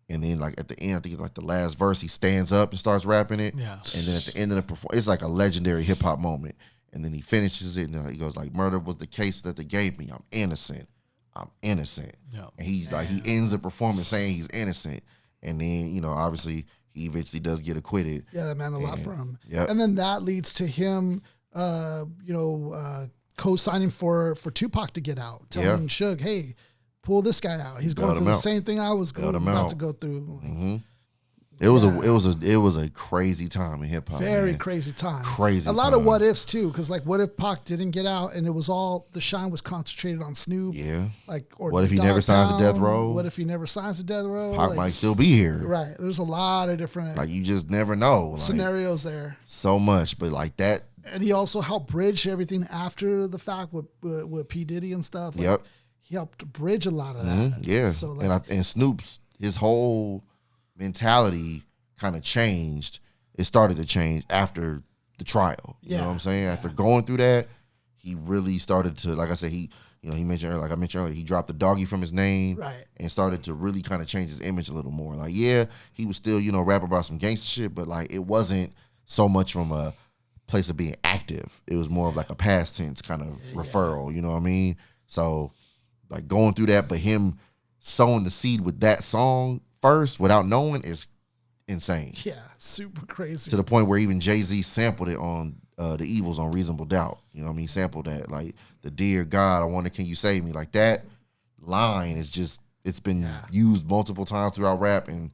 and then like at the end, I think it's like the last verse, he stands up and starts rapping it. Yeah. And then at the end of the performance, it's like a legendary hip hop moment. And then he finishes it, and he goes like, "Murder was the case that they gave me. I'm innocent. I'm innocent." Yeah. And he's like, he ends the performance saying he's innocent. And then, obviously he eventually does get acquitted. Yeah, that meant a lot for him. Yep. And then that leads to him, co-signing for Tupac to get out, telling Suge, "Hey, pull this guy out. He's going through the same thing I was about to go through." Mm-hmm. It was a crazy time in hip hop. Very crazy time. Crazy. A lot of what ifs too, because like, what if Pac didn't get out and it was all the shine was concentrated on Snoop? Yeah. Like, or what if he never signs to Death Row? What if he never signs to Death Row? Pac might still be here. Right. There's a lot of different like you just never know scenarios there. So much, but like that. And he also helped bridge everything after the fact with P Diddy and stuff. Like, yep. He helped bridge a lot of that. Yeah. So like, and Snoop's his whole mentality kind of changed. It started to change after the trial. You know what I'm saying? After going through that, he really started to, like I said, he mentioned earlier, like I mentioned earlier, he dropped the doggy from his name, right, and started to really kind of change his image a little more. Like, yeah, he was still, rap about some gangster shit, but like it wasn't so much from a place of being active. It was more of like a past tense kind of referral. You know what I mean? So like going through that, but him sowing the seed with that song first without knowing is insane. Yeah, super crazy. To the point where even Jay-Z sampled it on The Evils on Reasonable Doubt. You know what I mean? Sampled that. Like, the "Dear God, I wonder, can you save me?" Like, that line is just, it's been used multiple times throughout rap. And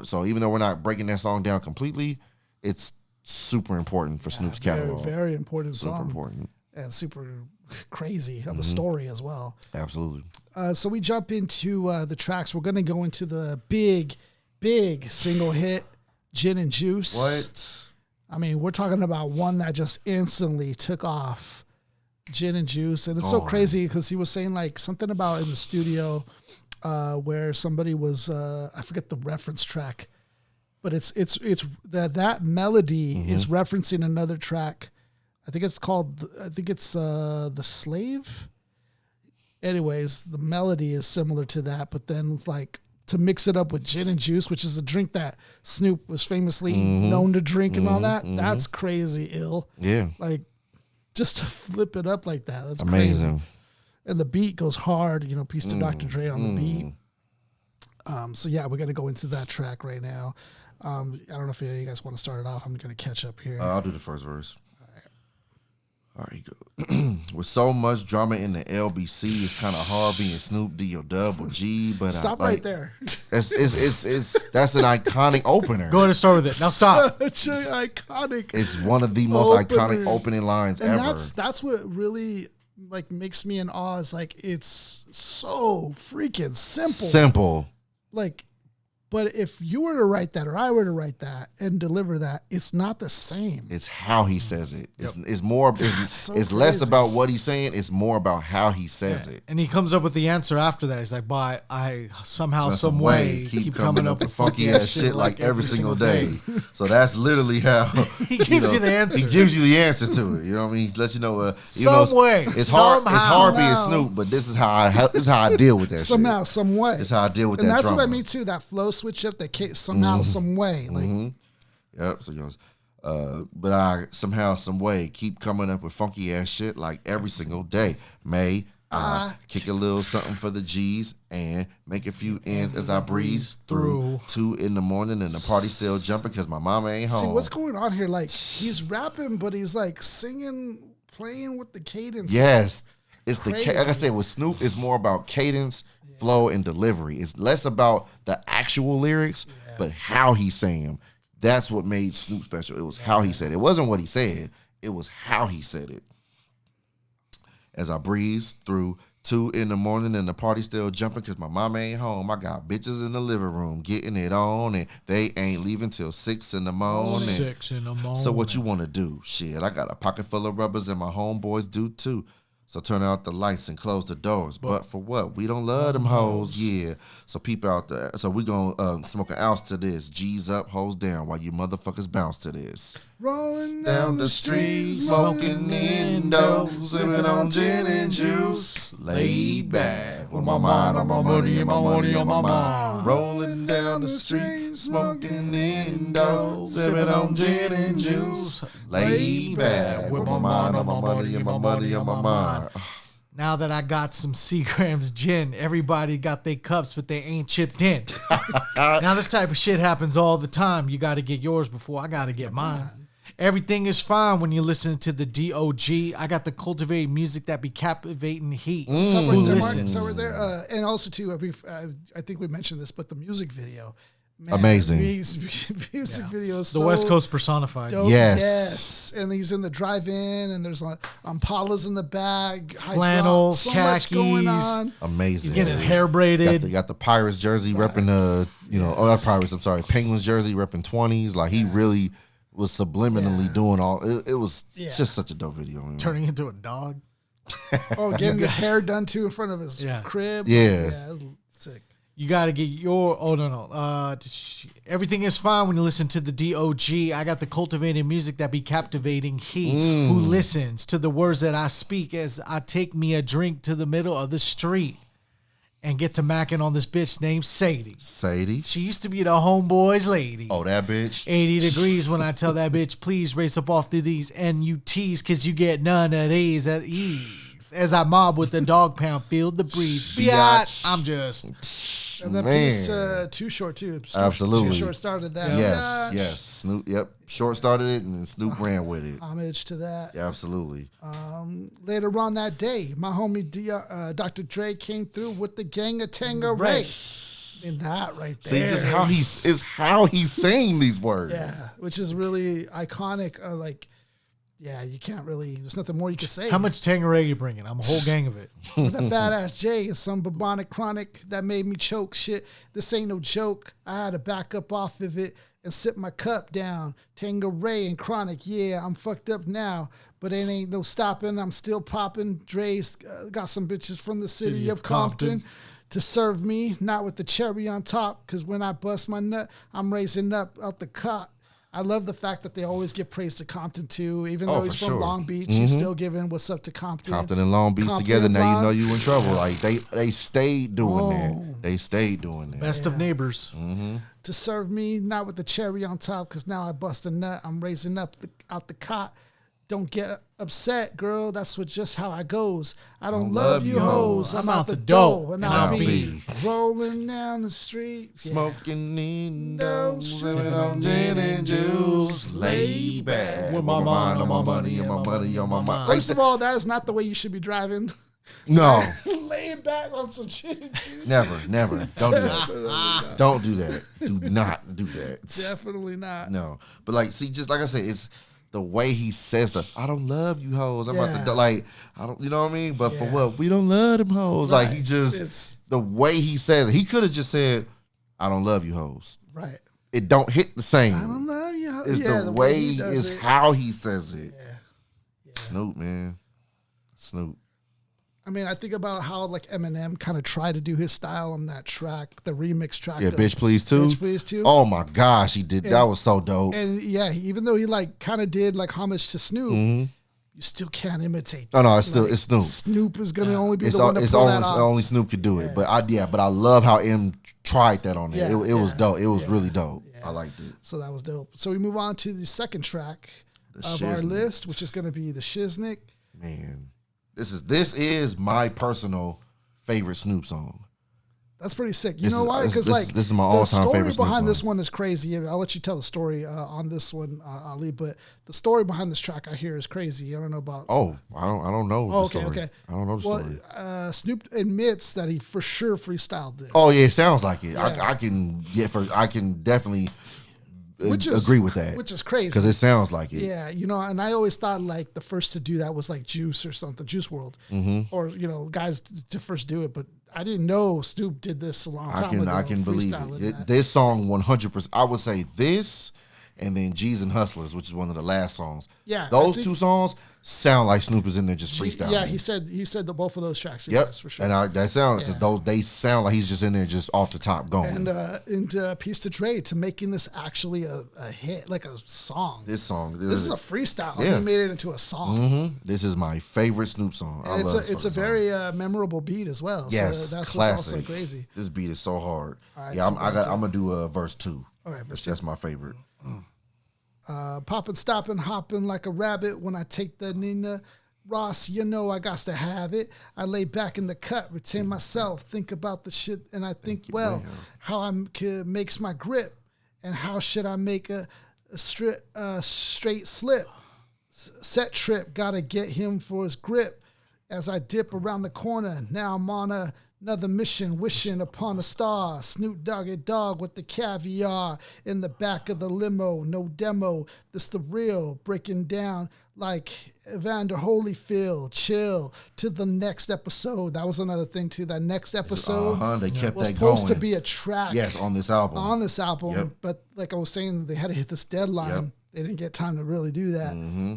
so even though we're not breaking that song down completely, it's super important for Snoop's catalog. Very important super song. Super important. And super crazy of a story as well. Absolutely. So we jump into the tracks. We're going to go into the big single hit, Gin and Juice. What? I mean, we're talking about one that just instantly took off, Gin and Juice. And it's so crazy because he was saying like something about in the studio where somebody was, I forget the reference track, but it's that melody is referencing another track. I think it's The Slave. Anyways, the melody is similar to that, but then like to mix it up with Gin and Juice, which is a drink that Snoop was famously known to drink and all that, that's crazy ill. Yeah. Like just to flip it up like that, that's amazing. Crazy. And the beat goes hard, piece to Dr. Dre on the beat. So yeah, we're going to go into that track right now. I don't know if any of you guys want to start it off. I'm going to catch up here. I'll do the first verse. All right, go. With so much drama in the LBC, it's kind of hard being Snoop D or Double G. But stop right there. It's that's an iconic opener. Go ahead and start with it. Now stop. Such an iconic. It's one of the most iconic opening lines and ever. That's what really like makes me in awe. Is like it's so freaking simple. Simple. Like, but if you were to write that, or I were to write that and deliver that, it's not the same. It's how he says it. It's more. It's less crazy. about what he's saying. It's more about how he says it. And he comes up with the answer after that. He's like, "But I somehow, some way, keep coming up with funky ass shit like every single day." So that's literally how he gives you the answer. He gives you the answer to it. You know what I mean? He lets you know. Some way. It's hard. Somehow. It's hard being Snoop, but this is how I deal with that. Somehow, shit. some way. It's how I deal with and that. And that's drama. what I mean too. That flow switch up. That somehow, some way. Like, Yep. So he goes, but I somehow, some way keep coming up with funky ass shit like every single day. May I kick a little something for the G's and make a few ends as I breeze through 2 in the morning and the party still jumping because my mama ain't home. see what's going on here? Like he's rapping, but he's like singing, playing with the cadence. Yes. It's Crazy. like I said, with Snoop, it's more about cadence, flow, and delivery. It's less about the actual lyrics, but how he's saying them. That's what made Snoop special. It was how he said it. It wasn't what he said. It was how he said it. As I breeze through 2 in the morning and the party still jumping because my mama ain't home. I got bitches in the living room getting it on and they ain't leaving till 6 in the morning. 6 in the morning. So what you want to do? Shit, I got a pocket full of rubbers and my homeboys do too. So turn out the lights and close the doors. But for what? We don't love them hoes, yeah. So people out there. So we gonna smoke an ounce to this. G's up, hoes down, while you motherfuckers bounce to this. Rolling Down the street, smoking indoors, sipping on gin and juice. Laid back with my mind on my money and my money on my mind. Rolling down the street, smoking indoors, sipping on gin and juice. Laid back with my mind on my money and my money on my mind. Now that I got some Seagram's gin, everybody got their cups, but they ain't chipped in. Now this type of shit happens all the time. You got to get yours before I got to get mine. Everything is fine when you listen to the DOG. I got the cultivated music that be captivating heat. Who listens? So there, and also too, I think we mentioned this, but the music video, man, amazing. Music video is The so West Coast personified. dope. Yes. And he's in the drive-in, and there's Impala's in the bag, Flannels, so much going khakis. on. Amazing. He's getting his hair braided. Got the Pirates jersey repping not Pirates, I'm sorry, Penguins jersey repping 20s. Like he really was subliminally doing all. It was just such a dope video. Man. Turning into a dog. Oh, getting his hair done too in front of his crib. Yeah. It was sick. You got to get your. Oh, no. Everything is fine when you listen to the DOG. I got the cultivated music that be captivating he who listens to the words that I speak as I take me a drink to the middle of the street and get to macking on this bitch named Sadie. Sadie. She used to be the homeboy's lady. Oh, that bitch. 80 degrees when I tell that bitch, please race up off to these NUTs because you get none of these at ease. As I mob with the dog pound, feel the breeze. Biatch. I'm just... And then Man. piece Too Short too. Absolutely. Too Short started that. Yes. Snoop. Yep. Short started it, and then Snoop ran with it. Homage to that. Yeah, absolutely. Later on that day, my homie Dr. Dre came through with the gang of Tangeray. And that right there. See, just how he's saying these words. Yeah, which is really iconic. You can't really. There's nothing more you can say. How much Tangeray you bringing? I'm a whole gang of it. That fat ass J is some bubonic chronic that made me choke. Shit, this ain't no joke. I had to back up off of it and sit my cup down. Tangeray and chronic, yeah, I'm fucked up now, but it ain't no stopping. I'm still popping. Dre's got some bitches from the city of Compton to serve me, not with the cherry on top, because when I bust my nut, I'm raising up out the cot. I love the fact that they always give praise to Compton too, even though he's from Long Beach. He's still giving what's up to Compton. Compton and Long Beach together. Now you know you in trouble. Like they stayed doing that. They stayed doing that. Best of neighbors. To serve me, not with the cherry on top, because now I bust a nut. I'm raising up out the cot. Don't get upset, girl. That's just how it goes. I don't love you hoes. I'm out the door, and I'll be rolling down the street, smoking indoors, living on gin and juice, lay back with my mind on my money and my money on my mind. First of all, that is not the way you should be driving. No. Laying back on some gin and juice. Never. Don't do that. Don't do that. Do not do that. Definitely not. No. But like, see, just like I said, it's the way he says I don't love you hoes. I'm about to like, I don't, you know what I mean? But for what? We don't love them hoes. Right. Like he just, the way he says it, he could have just said, I don't love you hoes. Right. It don't hit the same. I don't love you hoes. It's the way is how he says it. Yeah. Snoop, man. Snoop. I mean, I think about how like Eminem kind of tried to do his style on that track, the remix track. Yeah, Bitch Please Too. Bitch Please Too. Oh my gosh, he did. That was so dope. And yeah, even though he like kind of did like homage to Snoop, you still can't imitate. Oh no, it's still it's Snoop. Snoop is gonna only be the one to pull that off. Only Snoop could do it. But I love how M tried that on there. It was dope. It was really dope. I liked it. So that was dope. So we move on to the second track of our list, which is gonna be the Shiznick. Man. This is my personal favorite Snoop song. That's pretty sick. You know why? Because like this is my all-time favorite Snoop song. The story behind this one is crazy. I'll let you tell the story on this one, Ali. But the story behind this track I hear is crazy. I don't know about. Oh, I don't know. Oh, the story. Okay. I don't know the story. Snoop admits that he for sure freestyled this. Oh yeah, it sounds like it. Yeah. I can definitely. Agree with that, which is crazy because it sounds like it. Yeah, you know, and I always thought like the first to do that was like Juice or something, Juice WRLD, or you know, guys to first do it. But I didn't know Snoop did this a long time ago. I can believe it. This song 100%. I would say this, and then G's and Hustlers, which is one of the last songs. Yeah, those two songs sound like Snoop is in there just freestyling. Yeah, he said that both of those tracks. Yes, for sure. And that sounds because they sound like he's just in there just off the top going. And peace to Dre to making this actually a hit, like a song. This is a freestyle. Yeah. He made it into a song. Mm-hmm. This is my favorite Snoop song. It's a very memorable beat as well. Yes, so that's classic. What's also crazy. This beat is so hard. Right, yeah, I'm gonna do a verse 2. Okay, that's my favorite. Poppin', stoppin', hoppin' like a rabbit when I take the Nina Ross, you know I got to have it. I lay back in the cut, retain myself, think about the shit, and I think, well, how makes my grip, and how should I make a straight slip. Set trip, gotta get him for his grip. As I dip around the corner, now I'm on another mission, wishing upon a star. Snoop Dogg with the caviar in the back of the limo. No demo, this the real. Breaking down like Evander Holyfield. Chill to the next episode. That was another thing too. That next episode they kept was that supposed going. to be a track. Yes, on this album. Yep. But like I was saying, they had to hit this deadline. Yep. They didn't get time to really do that. Mm-hmm.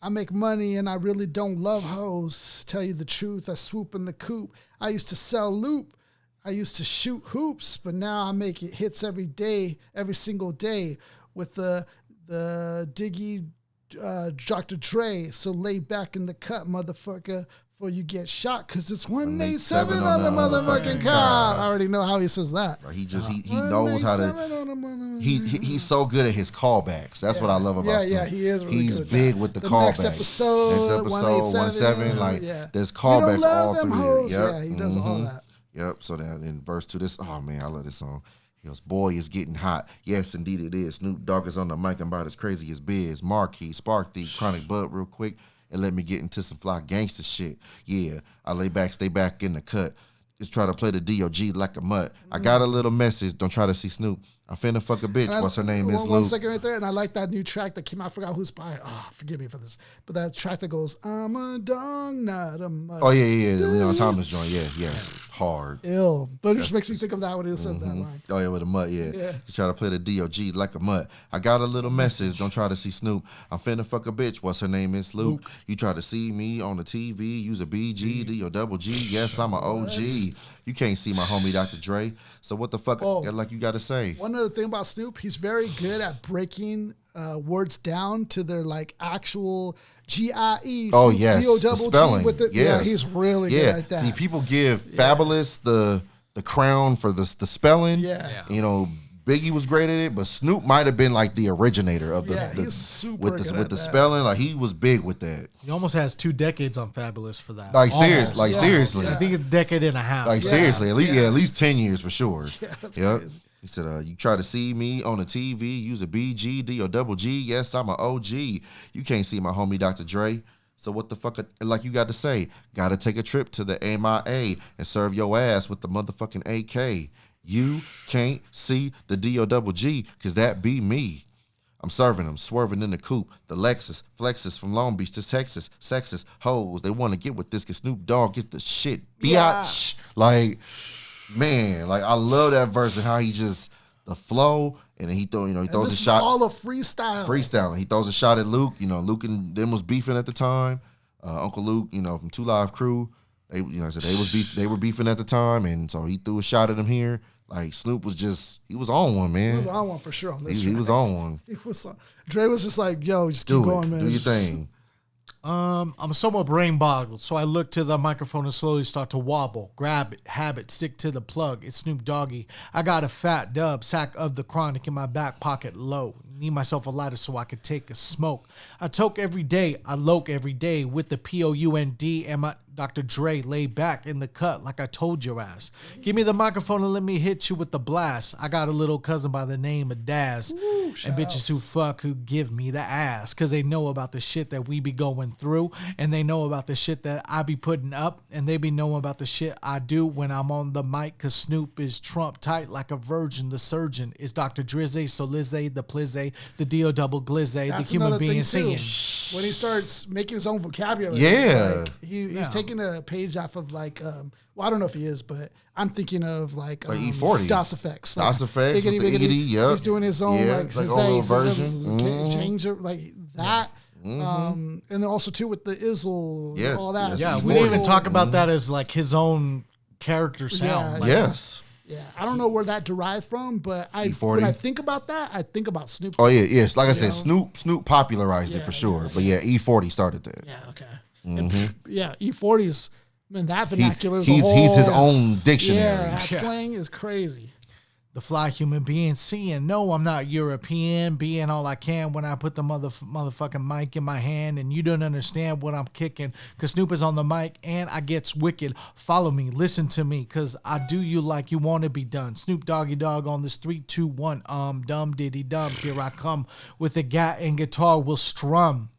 I make money and I really don't love hoes. Tell you the truth, I swoop in the coop. I used to sell loop. I used to shoot hoops, but now I make it hits every day, every single day with the Diggy Dr. Dre. So lay back in the cut, motherfucker, before you get shot, because it's 187 on the motherfucking car. I already know how he says that. He knows how to. He's so good at his callbacks. That's what I love about Snoop. Yeah, he is really He's good big with the callbacks. Next episode 187. Like, there's callbacks all through here. Yep. Yeah, he does all that. Yep. So then in verse 2, oh man, I love this song. He goes, boy, it's getting hot. Yes, indeed it is. Snoop Dogg is on the mic and about as crazy as biz. Marquee, Spark the Chronic Bud real quick and let me get into some fly gangster shit. Yeah, I lay back, stay back in the cut. Just try to play the DOG like a mutt. I got a little message. Don't try to see Snoop. I finna fuck a bitch. What's her name? Miss Luke. 1 second right there. And I like that new track that came out. I forgot who's by. Oh, forgive me for this. But that track that goes, I'm a dog, not a mutt. Oh, yeah. The Leon Thomas joint. Yeah. Hard. Ill. But it just makes me think of that when he said that line. Oh, yeah, with a mutt, yeah. Just try to play the DOG like a mutt. I got a little message. Don't try to see Snoop. I'm finna fuck a bitch. What's her name? Miss Luke. You try to see me on the TV. Use a BG, D or double G. Yes, I'm an OG. You can't see my homie Dr. Dre. So what the fuck like you got to say? One other thing about Snoop, he's very good at breaking words down to their like actual G-I-E. Oh, yes. D-O-double-G the spelling. With it. Yes. Yeah, he's really good at that. See, people give Fabulous the crown for the spelling. Yeah. You know, Biggie was great at it, but Snoop might have been like the originator of he's super with the spelling. Like he was big with that. He almost has 2 decades on Fabulous for that. Like seriously. I think it's a decade and a half. Like seriously, at least 10 years for sure. Yeah, that's yep. crazy. He said, you try to see me on the TV, use a BG, D or double G. Yes, I'm an OG. You can't see my homie Dr. Dre. So what the fuck, like you got to say, got to take a trip to the MIA and serve your ass with the motherfucking AK. You can't see the D or double G because that be me. I'm serving them, swerving in the coupe. The Lexus, flexes from Long Beach to Texas. Sexist hoes, they want to get with this because Snoop Dogg get the shit. Biatch. Like, man, like I love that verse and how he just, the flow, and then he throws a shot. All a freestyle. Freestyling. He throws a shot at Luke. Luke and them was beefing at the time. Uncle Luke, from 2 Live Crew, they were beefing at the time, and so he threw a shot at him here. Like Snoop was he was on one, man. He was on one for sure on this. He was on one. Dre was just like, yo, just keep going, man. Do your thing. I'm somewhat brain boggled, so I look to the microphone and slowly start to wobble. Grab it, habit, stick to the plug. It's Snoop Doggy. I got a fat dub, sack of the chronic in my back pocket low. Need myself a lighter so I could take a smoke. I toke every day, I loke every day with the POUND and my Dr. Dre lay back in the cut like I told your ass. Give me the microphone and let me hit you with the blast. I got a little cousin by the name of Daz. Woo, and bitches who fuck who give me the ass because they know about the shit that we be going through and they know about the shit that I be putting up and they be knowing about the shit I do when I'm on the mic because Snoop is Trump tight like a virgin. The surgeon is Dr. Drizzy, so Lizzie, the Plizzy, the D.O. double glizzy, the human being singing. When he starts making his own vocabulary. Yeah. Like he's taking a page off of like, well, I don't know if he is, but I'm thinking of like E40. DOS Effects. DOS Effects with the Iggity, yep. He's doing his own like own little version. Change it like that. And then also too with the Izzle, all that. Yeah, we didn't even talk about that as like his own character sound. Yes. Yeah, I don't know where that derived from, but when I think about that, I think about Snoop. Oh yeah, yes. Like I said, Snoop popularized it for sure. Yeah. But yeah, E40 started that. Yeah, okay. And, E40's, man, that vernacular is he's his own dictionary. Yeah, that slang is crazy. The fly human being seeing. No, I'm not European. Being all I can when I put the motherfucking mic in my hand and you don't understand what I'm kicking because Snoop is on the mic and I gets wicked. Follow me. Listen to me because I do you like you want to be done. Snoop Doggy Dogg on this 3, 2, 1. Dumb diddy dumb. Here I come with the gat and guitar will strum.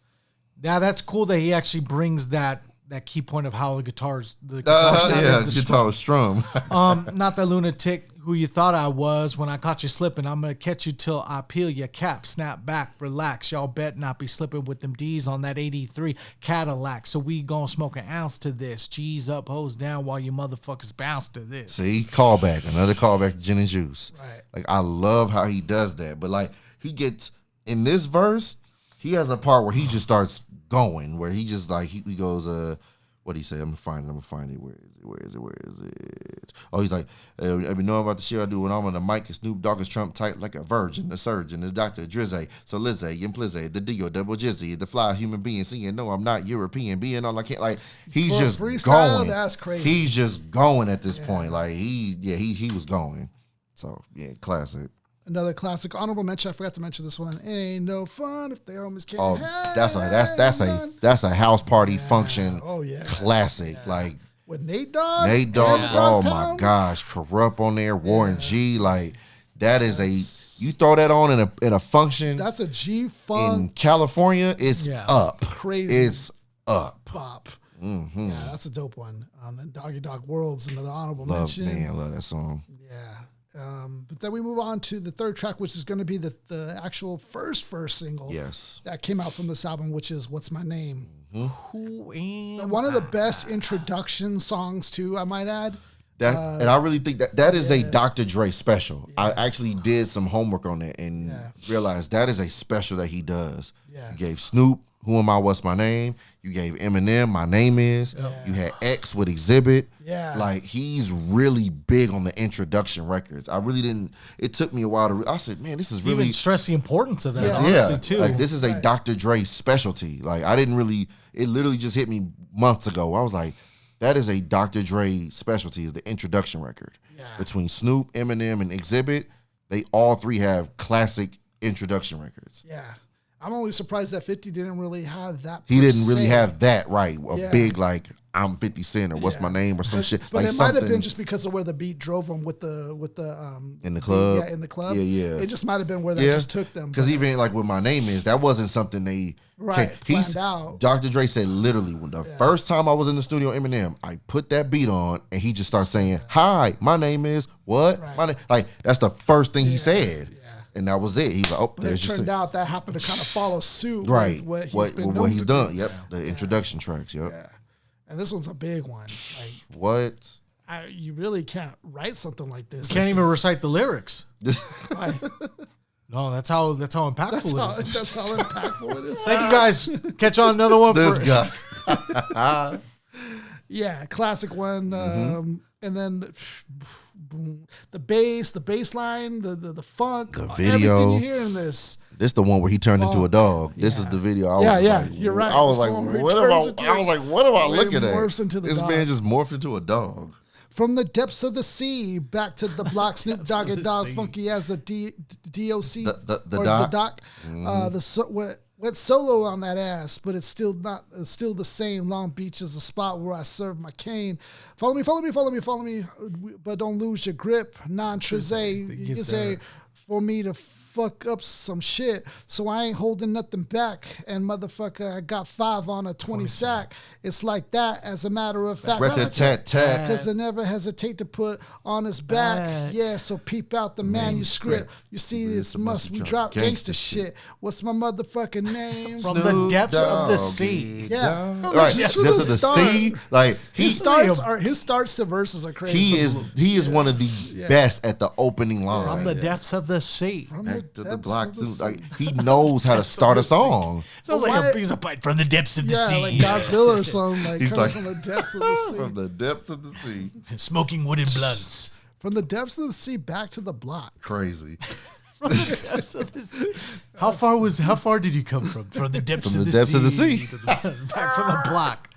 Now that's cool that he actually brings that key point of how the guitar sound is the guitar strum. Not the lunatic who you thought I was when I caught you slipping. I'm going to catch you till I peel your cap. Snap back, relax. Y'all bet not be slipping with them D's on that 83 Cadillac. So we going to smoke an ounce to this. G's up, hoes down while you motherfuckers bounce to this. See, callback. Another callback to Gin and Juice. Right. Like, I love how he does that. But, like, he gets, in this verse, he has a part where he just starts going, where he just, like, he goes, what do you say? I'm gonna find it. Where is it? Oh, he's like, I be knowing about the shit I do when I'm on the mic. And Snoop Dogg is Trump tight like a virgin. The surgeon is Dr. Drizzy. So Lizzie and Plizzy, the D.O. double Jizzy, the fly human being seeing. No, I'm not European. Being all I can't. Like he's just going. That's crazy. He's just going at this point. Like he was going. So yeah, classic. Another classic honorable mention. I forgot to mention this one. Ain't no fun if they almost can't. Oh, that's a house party function. Oh yeah, classic. Yeah. Like with Nate Dogg. Oh my gosh, Corrupt on there. Warren G. Like that is you throw that on in a function. That's a G funk in California. It's up. Crazy. It's up. Bop. Mm-hmm. Yeah, that's a dope one. Then Doggy Dog World's another honorable mention. Man, I love that song. Yeah. But then we move on to the third track, which is going to be the actual first single that came out from this album, which is What's My Name. Mm-hmm. One of the best introduction songs, too, I might add. And I really think that is a Dr. Dre special. Yeah. I actually did some homework on it and realized that is a special that he does. Yeah. You gave Snoop, Who Am I, What's My Name? You gave Eminem, My Name Is. Yeah. You had X with Exhibit. Yeah. Like, he's really big on the introduction records. I really didn't, it took me a while I said, man, this is really. Even stress the importance of that, honestly, too. Like, this is a Dr. Dre specialty. Like, it literally just hit me months ago. I was like, that is a Dr. Dre specialty, is the introduction record. Yeah. Between Snoop, Eminem, and Exhibit, they all three have classic introduction records. Yeah. I'm only surprised that 50 didn't really have that. He didn't really have that, right? A big, like, I'm 50 Cent or what's my name or some shit. But like it might have been just because of where the beat drove him with the in the club. Yeah, in the club. Yeah. It just might have been where that just took them. Because even like what my name is, that wasn't something they planned out. Dr. Dre said literally when the first time I was in the studio, Eminem, I put that beat on and he just started saying, "Hi, my name is what?" Right. My name, like that's the first thing he said. And that was it. He's like, "Oh, But it turned out that happened to kind of follow suit. Right. With what he's done. Yep. The introduction tracks. Yep. Yeah. And this one's a big one. Like, what? You really can't write something like this. You can't even recite the lyrics. Like, No, that's how impactful it is. that's how impactful it is. Thank you guys. Catch on another one. This guy. Yeah, classic one. And then the bass line, the funk, the video. everything you hear in this. This the one where he turned into a dog. This is the video. I was like, you're right. I was like, what am I where he looking at? morphs into the This dog. man just morphed into a dog. From the depths of the sea, back to the block, Snoop Dogg and Dog Funky as the DOC the doc. Went solo on that ass, but it's still the same. Long Beach is the spot where I serve my cane. Follow me, but don't lose your grip. Non-Trezay, you say for me to fuck up some shit, so I ain't holding nothing back. And motherfucker, I got 5 on a 20 sack. It's like that, as a matter of fact. Rat-a-tat-tat. Because I never hesitate to put on his back. Yeah, so peep out the manuscript. You see, it's must we drop gangster shit. What's my motherfucking name? From the depths of the sea. Yeah, right. Depths of the sea. Like his starts to verses are crazy. He is one of the best at the opening line. From the depths of the sea. Back to the block too. Like he knows how to start a song. Sounds like a piece of bite from the depths of the sea. Like Godzilla or something. Like He's like from the depths of the sea. From the depths of the sea. Smoking wooden blunts. From the depths of the sea back to the block. Crazy. From the depths of the sea. How far did you come from? From the depths From of the the depths sea. of the sea. Back from the block.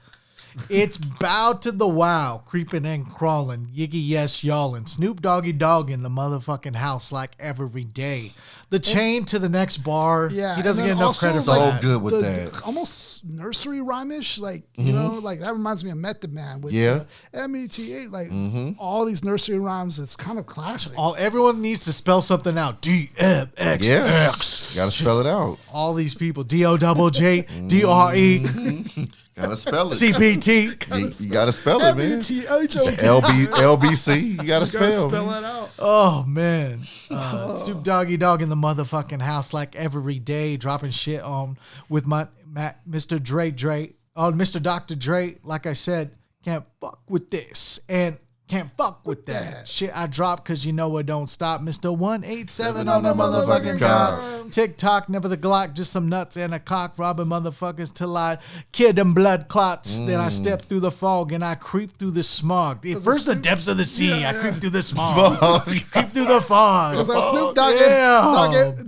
It's bow to the wow, creeping and crawling, Yiggy yes y'allin', Snoop Doggy Dogg in the motherfucking house like every day. The chain to the next bar. Yeah, he doesn't and get then enough credit also, for So that. good with that. Almost nursery rhymish, like you know, like that reminds me of Method Man with META, like all these nursery rhymes. It's kind of classic. Everyone needs to spell something out. DMXX. Yeah. Gotta spell it out. All these people. DOJJ, DRE, Gotta spell it. CPT. You gotta spell it, man. METHOT. LBC. You gotta spell. Spell it out. Oh man, Snoop Doggy Dogg in the motherfucking house like every day, dropping shit on with my Mr. Mr. Dr. Dre. Like I said, can't fuck with this and can't fuck with that shit. I drop because you know it don't stop. Mr. 187 on the motherfucking car. TikTok, never the Glock, just some nuts and a cock, robbing motherfuckers till I kid them blood clots. Then I step through the fog and I creep through the smog. First the depths of the sea, I creep through the smog. Creep through the fog. Because like Snoop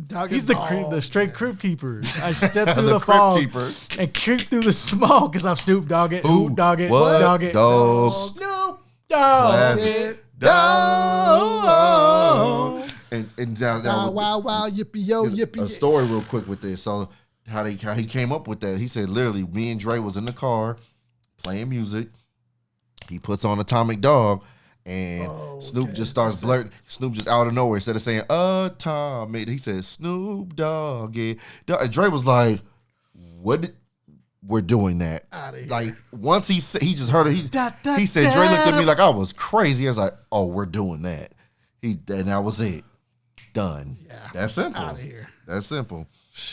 Dogg, He's the straight crypt keeper. I step through the fog and creep through the smog because I'm Snoop Dogg it. Ooh, Dogg it. what? Dog it. Dog. Snoop Dogg it. Dog. And down, wow, yippee yo, yippee. A story real quick with this. So how he came up with that? He said literally, me and Dre was in the car playing music. He puts on Atomic Dog, and Snoop just starts blurting. Snoop just out of nowhere, instead of saying Atomic, he said Snoop Dogg. And Dre was like, "What? We're doing that." Like once he just heard it, he said Dre looked at me like I was crazy. I was like, "Oh, we're doing that." And that was it. Done. Yeah, that's simple. Out of here. That's simple.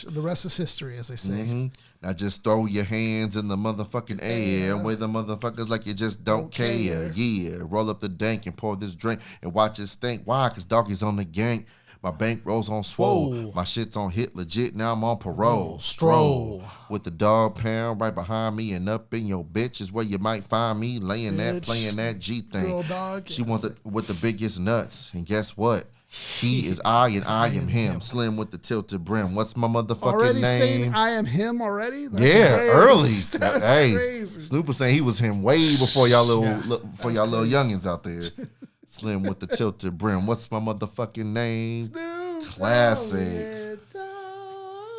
The rest is history, as they say. Now just throw your hands in the motherfucking air and wave the motherfuckers like you just don't care. Yeah, roll up the dank and pour this drink and watch it stink. Why? Because Doggy's on the gang. My bank rolls on swole. My shit's on hit legit. Now I'm on parole. Stroll with the dog pound right behind me and up in your bitch is where you might find me laying that, playing that G thing. She wants it with the biggest nuts. And guess what? He is I and I am him. Slim with the tilted brim. What's my motherfucking already name? Saying I am him already? That's crazy. Early. That's hey, crazy. Snoop was saying he was him way before y'all little youngins out there. Slim with the tilted brim. What's my motherfucking name? Snoop Classic. Dogg.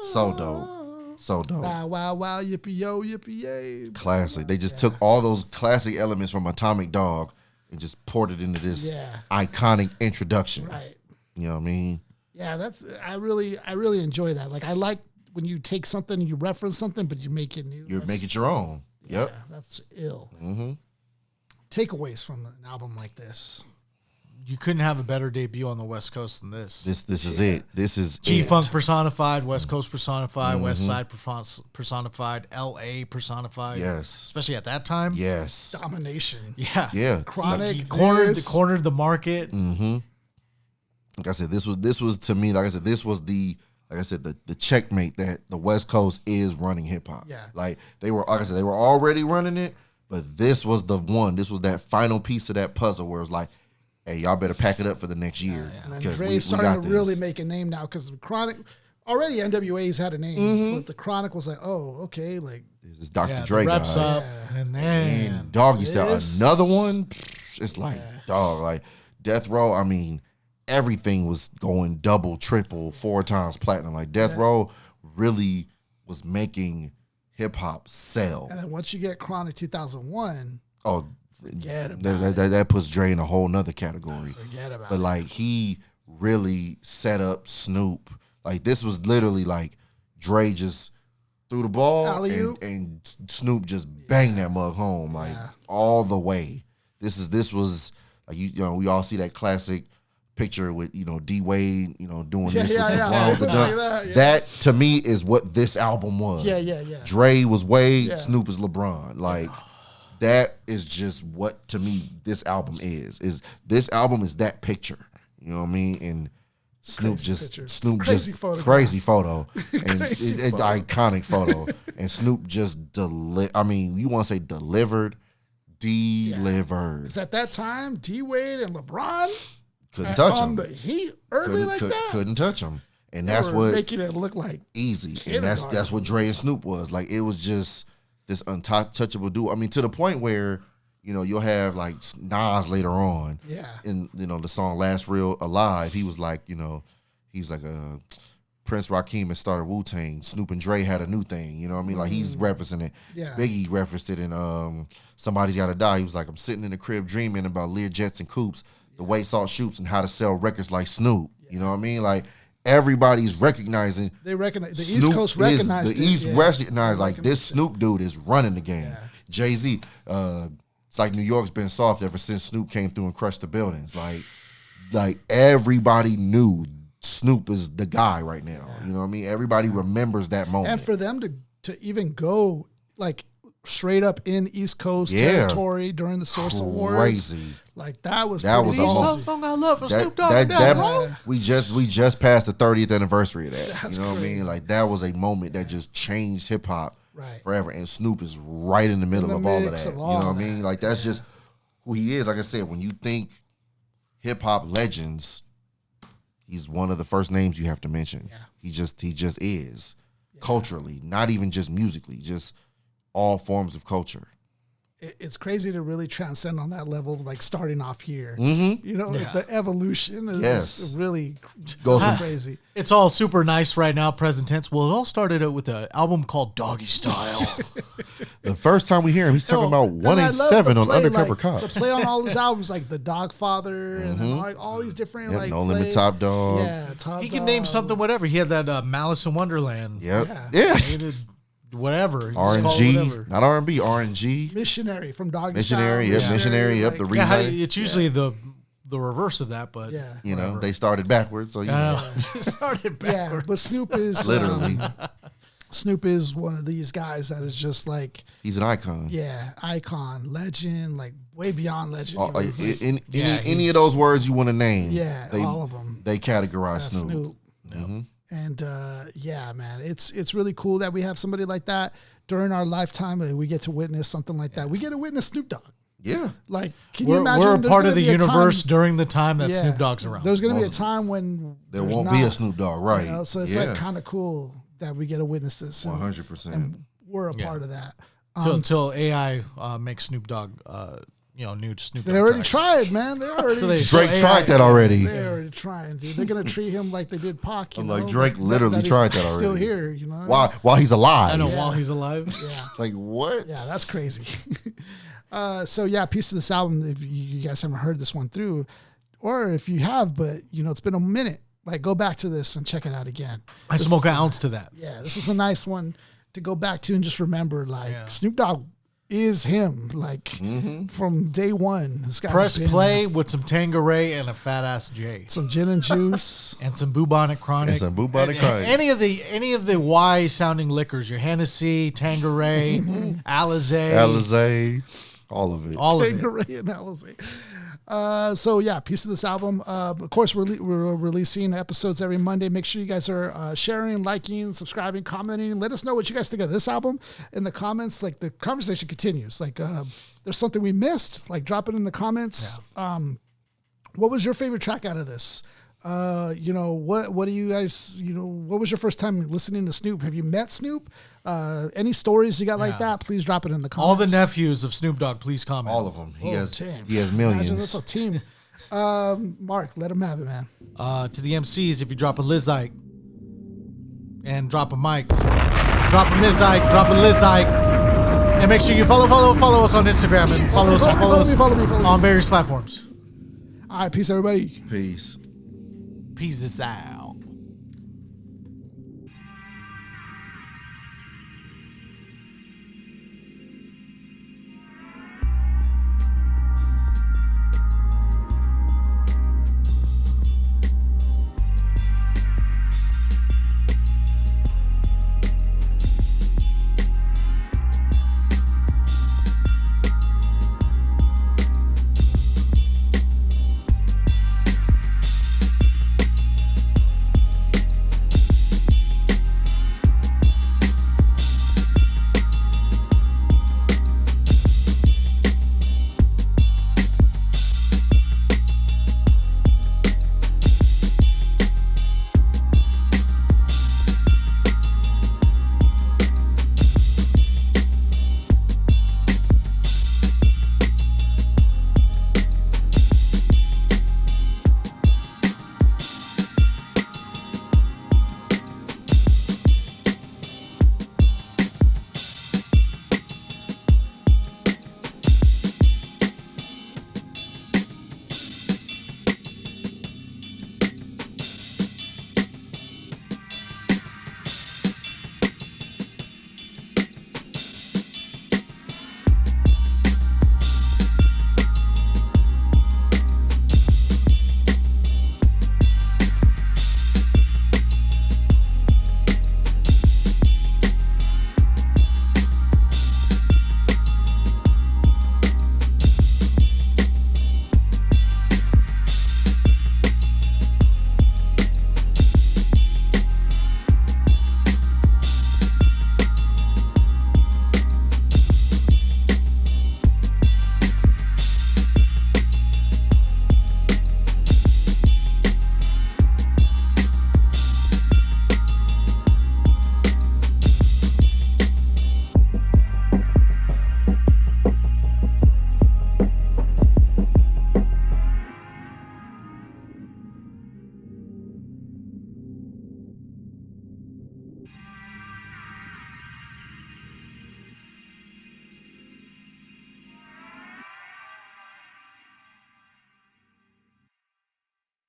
So dope. So dope. Wow, wow, wow, yippee yo, yippee yay. Classic. They just took all those classic elements from Atomic Dog and just poured it into this iconic introduction. Right. You know what I mean? Yeah, I really enjoy that. Like I like when you take something and you reference something, but you make it new. You make it your own. Yep. Yeah, that's ill. Mm-hmm. Takeaways from an album like this. You couldn't have a better debut on the West Coast than this. This is it. This is G-Funk personified, West Coast personified, West Side personified, L.A. personified. Yes. Especially at that time. Yes. Domination. Yeah. Yeah. Chronic. He cornered the market. Mm-hmm. Like I said, this was to me, like I said, this was the checkmate that the West Coast is running hip hop. Yeah. Like they were already running it, but this was the one. This was that final piece of that puzzle where it was like, hey, y'all better pack it up for the next year. And then Dre's starting to really make a name now because Chronic, already NWA's had a name, but the Chronic was like, oh, okay, like. This is Dr. Dre guy. Reps up, and then and Doggystyle, another one. It's like, dog, like Death Row, I mean, everything was going double, triple, 4 times platinum. Like Death Row really was making hip hop sell. And then once you get Chronic 2001, forget about that puts Dre in a whole nother category. Forget about it. But like he really set up Snoop. Like this was literally like Dre just threw the ball and Snoop just banged that mug home like all the way. This was like you know we all see that classic picture with D Wade doing this with the blonde with the dunk. That to me is what this album was. Yeah. Dre was Wade, Snoop is LeBron. Like that is just what to me this album is. This album is that picture. You know what I mean? And Snoop crazy photo and iconic photo. And Snoop just you want to say delivered. Because at that time, D Wade and LeBron couldn't touch him. The heat early that. Couldn't touch him. And they that's were what making it look like easy. And that's what Dre and Snoop was. Like it was just this untouchable dude. I mean, to the point where, you'll have like Nas later on. Yeah. In the song Last Real Alive, he was like, Prince Rakim had started Wu-Tang. Snoop and Dre had a new thing. You know what I mean? Like he's referencing it. Yeah. Biggie referenced it in Somebody's Gotta Die. He was like, I'm sitting in the crib dreaming about Lear jets and coupes, the way Salt shoots, and how to sell records like Snoop. You know what I mean? Like everybody's recognizing. They recognize the East Coast recognized the East recognized like this Snoop dude is running the game. Yeah. Jay-Z, it's like New York's been soft ever since Snoop came through and crushed the buildings. Like everybody knew Snoop is the guy right now. Yeah. You know what I mean? Everybody remembers that moment. And for them to even go like straight up in East Coast territory during the Source Awards. Crazy. Like that was almost song I love for Snoop Dogg. We just passed the 30th anniversary of that. That's what I mean? Like that was a moment that just changed hip hop forever. And Snoop is right in the middle of all of that. You know what I mean? Like that's just who he is. Like I said, when you think hip hop legends, he's one of the first names you have to mention. Yeah. He just is culturally, not even just musically, just all forms of culture. It's crazy to really transcend on that level, like starting off here. Mm-hmm. The evolution is really goes crazy. It's all super nice right now, present tense. Well, it all started out with an album called Doggystyle. The first time we hear him, he's talking about 187 on Undercover Cops. The play on all his albums, like the Dogfather and all these different No Limit Top Dog. Yeah, he can name something, whatever. He had that Malice in Wonderland. Yep. Yeah. Whatever. R&G, not R&B, R&G. Missionary from Doggystyle. Missionary, the remake. It's usually the reverse of that, but they started backwards, so they started backwards. Yeah, but Snoop is literally. Snoop is one of these guys that is just like he's an icon. Yeah, icon, legend, like way beyond legend. Any of those words you want to name, all of them. They categorize Snoop. Mm-hmm. And man, it's really cool that we have somebody like that during our lifetime. We get to witness something like that. We get to witness Snoop Dogg. Yeah, like can you imagine? We're a part of the universe during the time that Snoop Dogg's around. There's going to be a time when there won't be a Snoop Dogg, right? So it's like kind of cool that we get to witness this. 100%. And we're a part of that until AI makes Snoop Dogg, new to Snoop Dogg. They already tracks. tried, man. They already. Drake tried that already. They're already trying, dude. They're gonna treat him like they did Pac. You know? Like Drake literally tried that already. Still here, you know. While he's alive. I know, while he's alive. Yeah. Like what? Yeah, that's crazy. So yeah, piece of this album. If you guys haven't heard this one through, or if you have, but it's been a minute. Like, go back to this and check it out again. I smoke an ounce to that. Yeah, this is a nice one to go back to and just remember. Like Snoop Dogg is him. Like from day one. This guy's Press play with some Tanqueray and a fat ass J. Some gin and juice. And some Bubonic Chronic. Any of the Y sounding liquors, your Hennessy, Tanqueray, Alizé, all of it. Tanqueray and Alizé. So yeah, piece of this album. Of course, we're releasing episodes every Monday. Make sure you guys are sharing, liking, subscribing, commenting. Let us know what you guys think of this album in the comments. Like, the conversation continues. Like, there's something we missed. Like, drop it in the comments. Yeah. What was your favorite track out of this? What do you guys? What was your first time listening to Snoop? Have you met Snoop? Any stories you got like that? Please drop it in the comments. All the nephews of Snoop Dogg, please comment. All of them. He has millions. Imagine that's a team. Mark, let him have it, man. To the MCs, if you drop a Lizike and drop a mic, drop a Mizike, drop a Lizike, and make sure you follow us on Instagram and follow us on various platforms. All right, peace, everybody. Peace. Peace this out.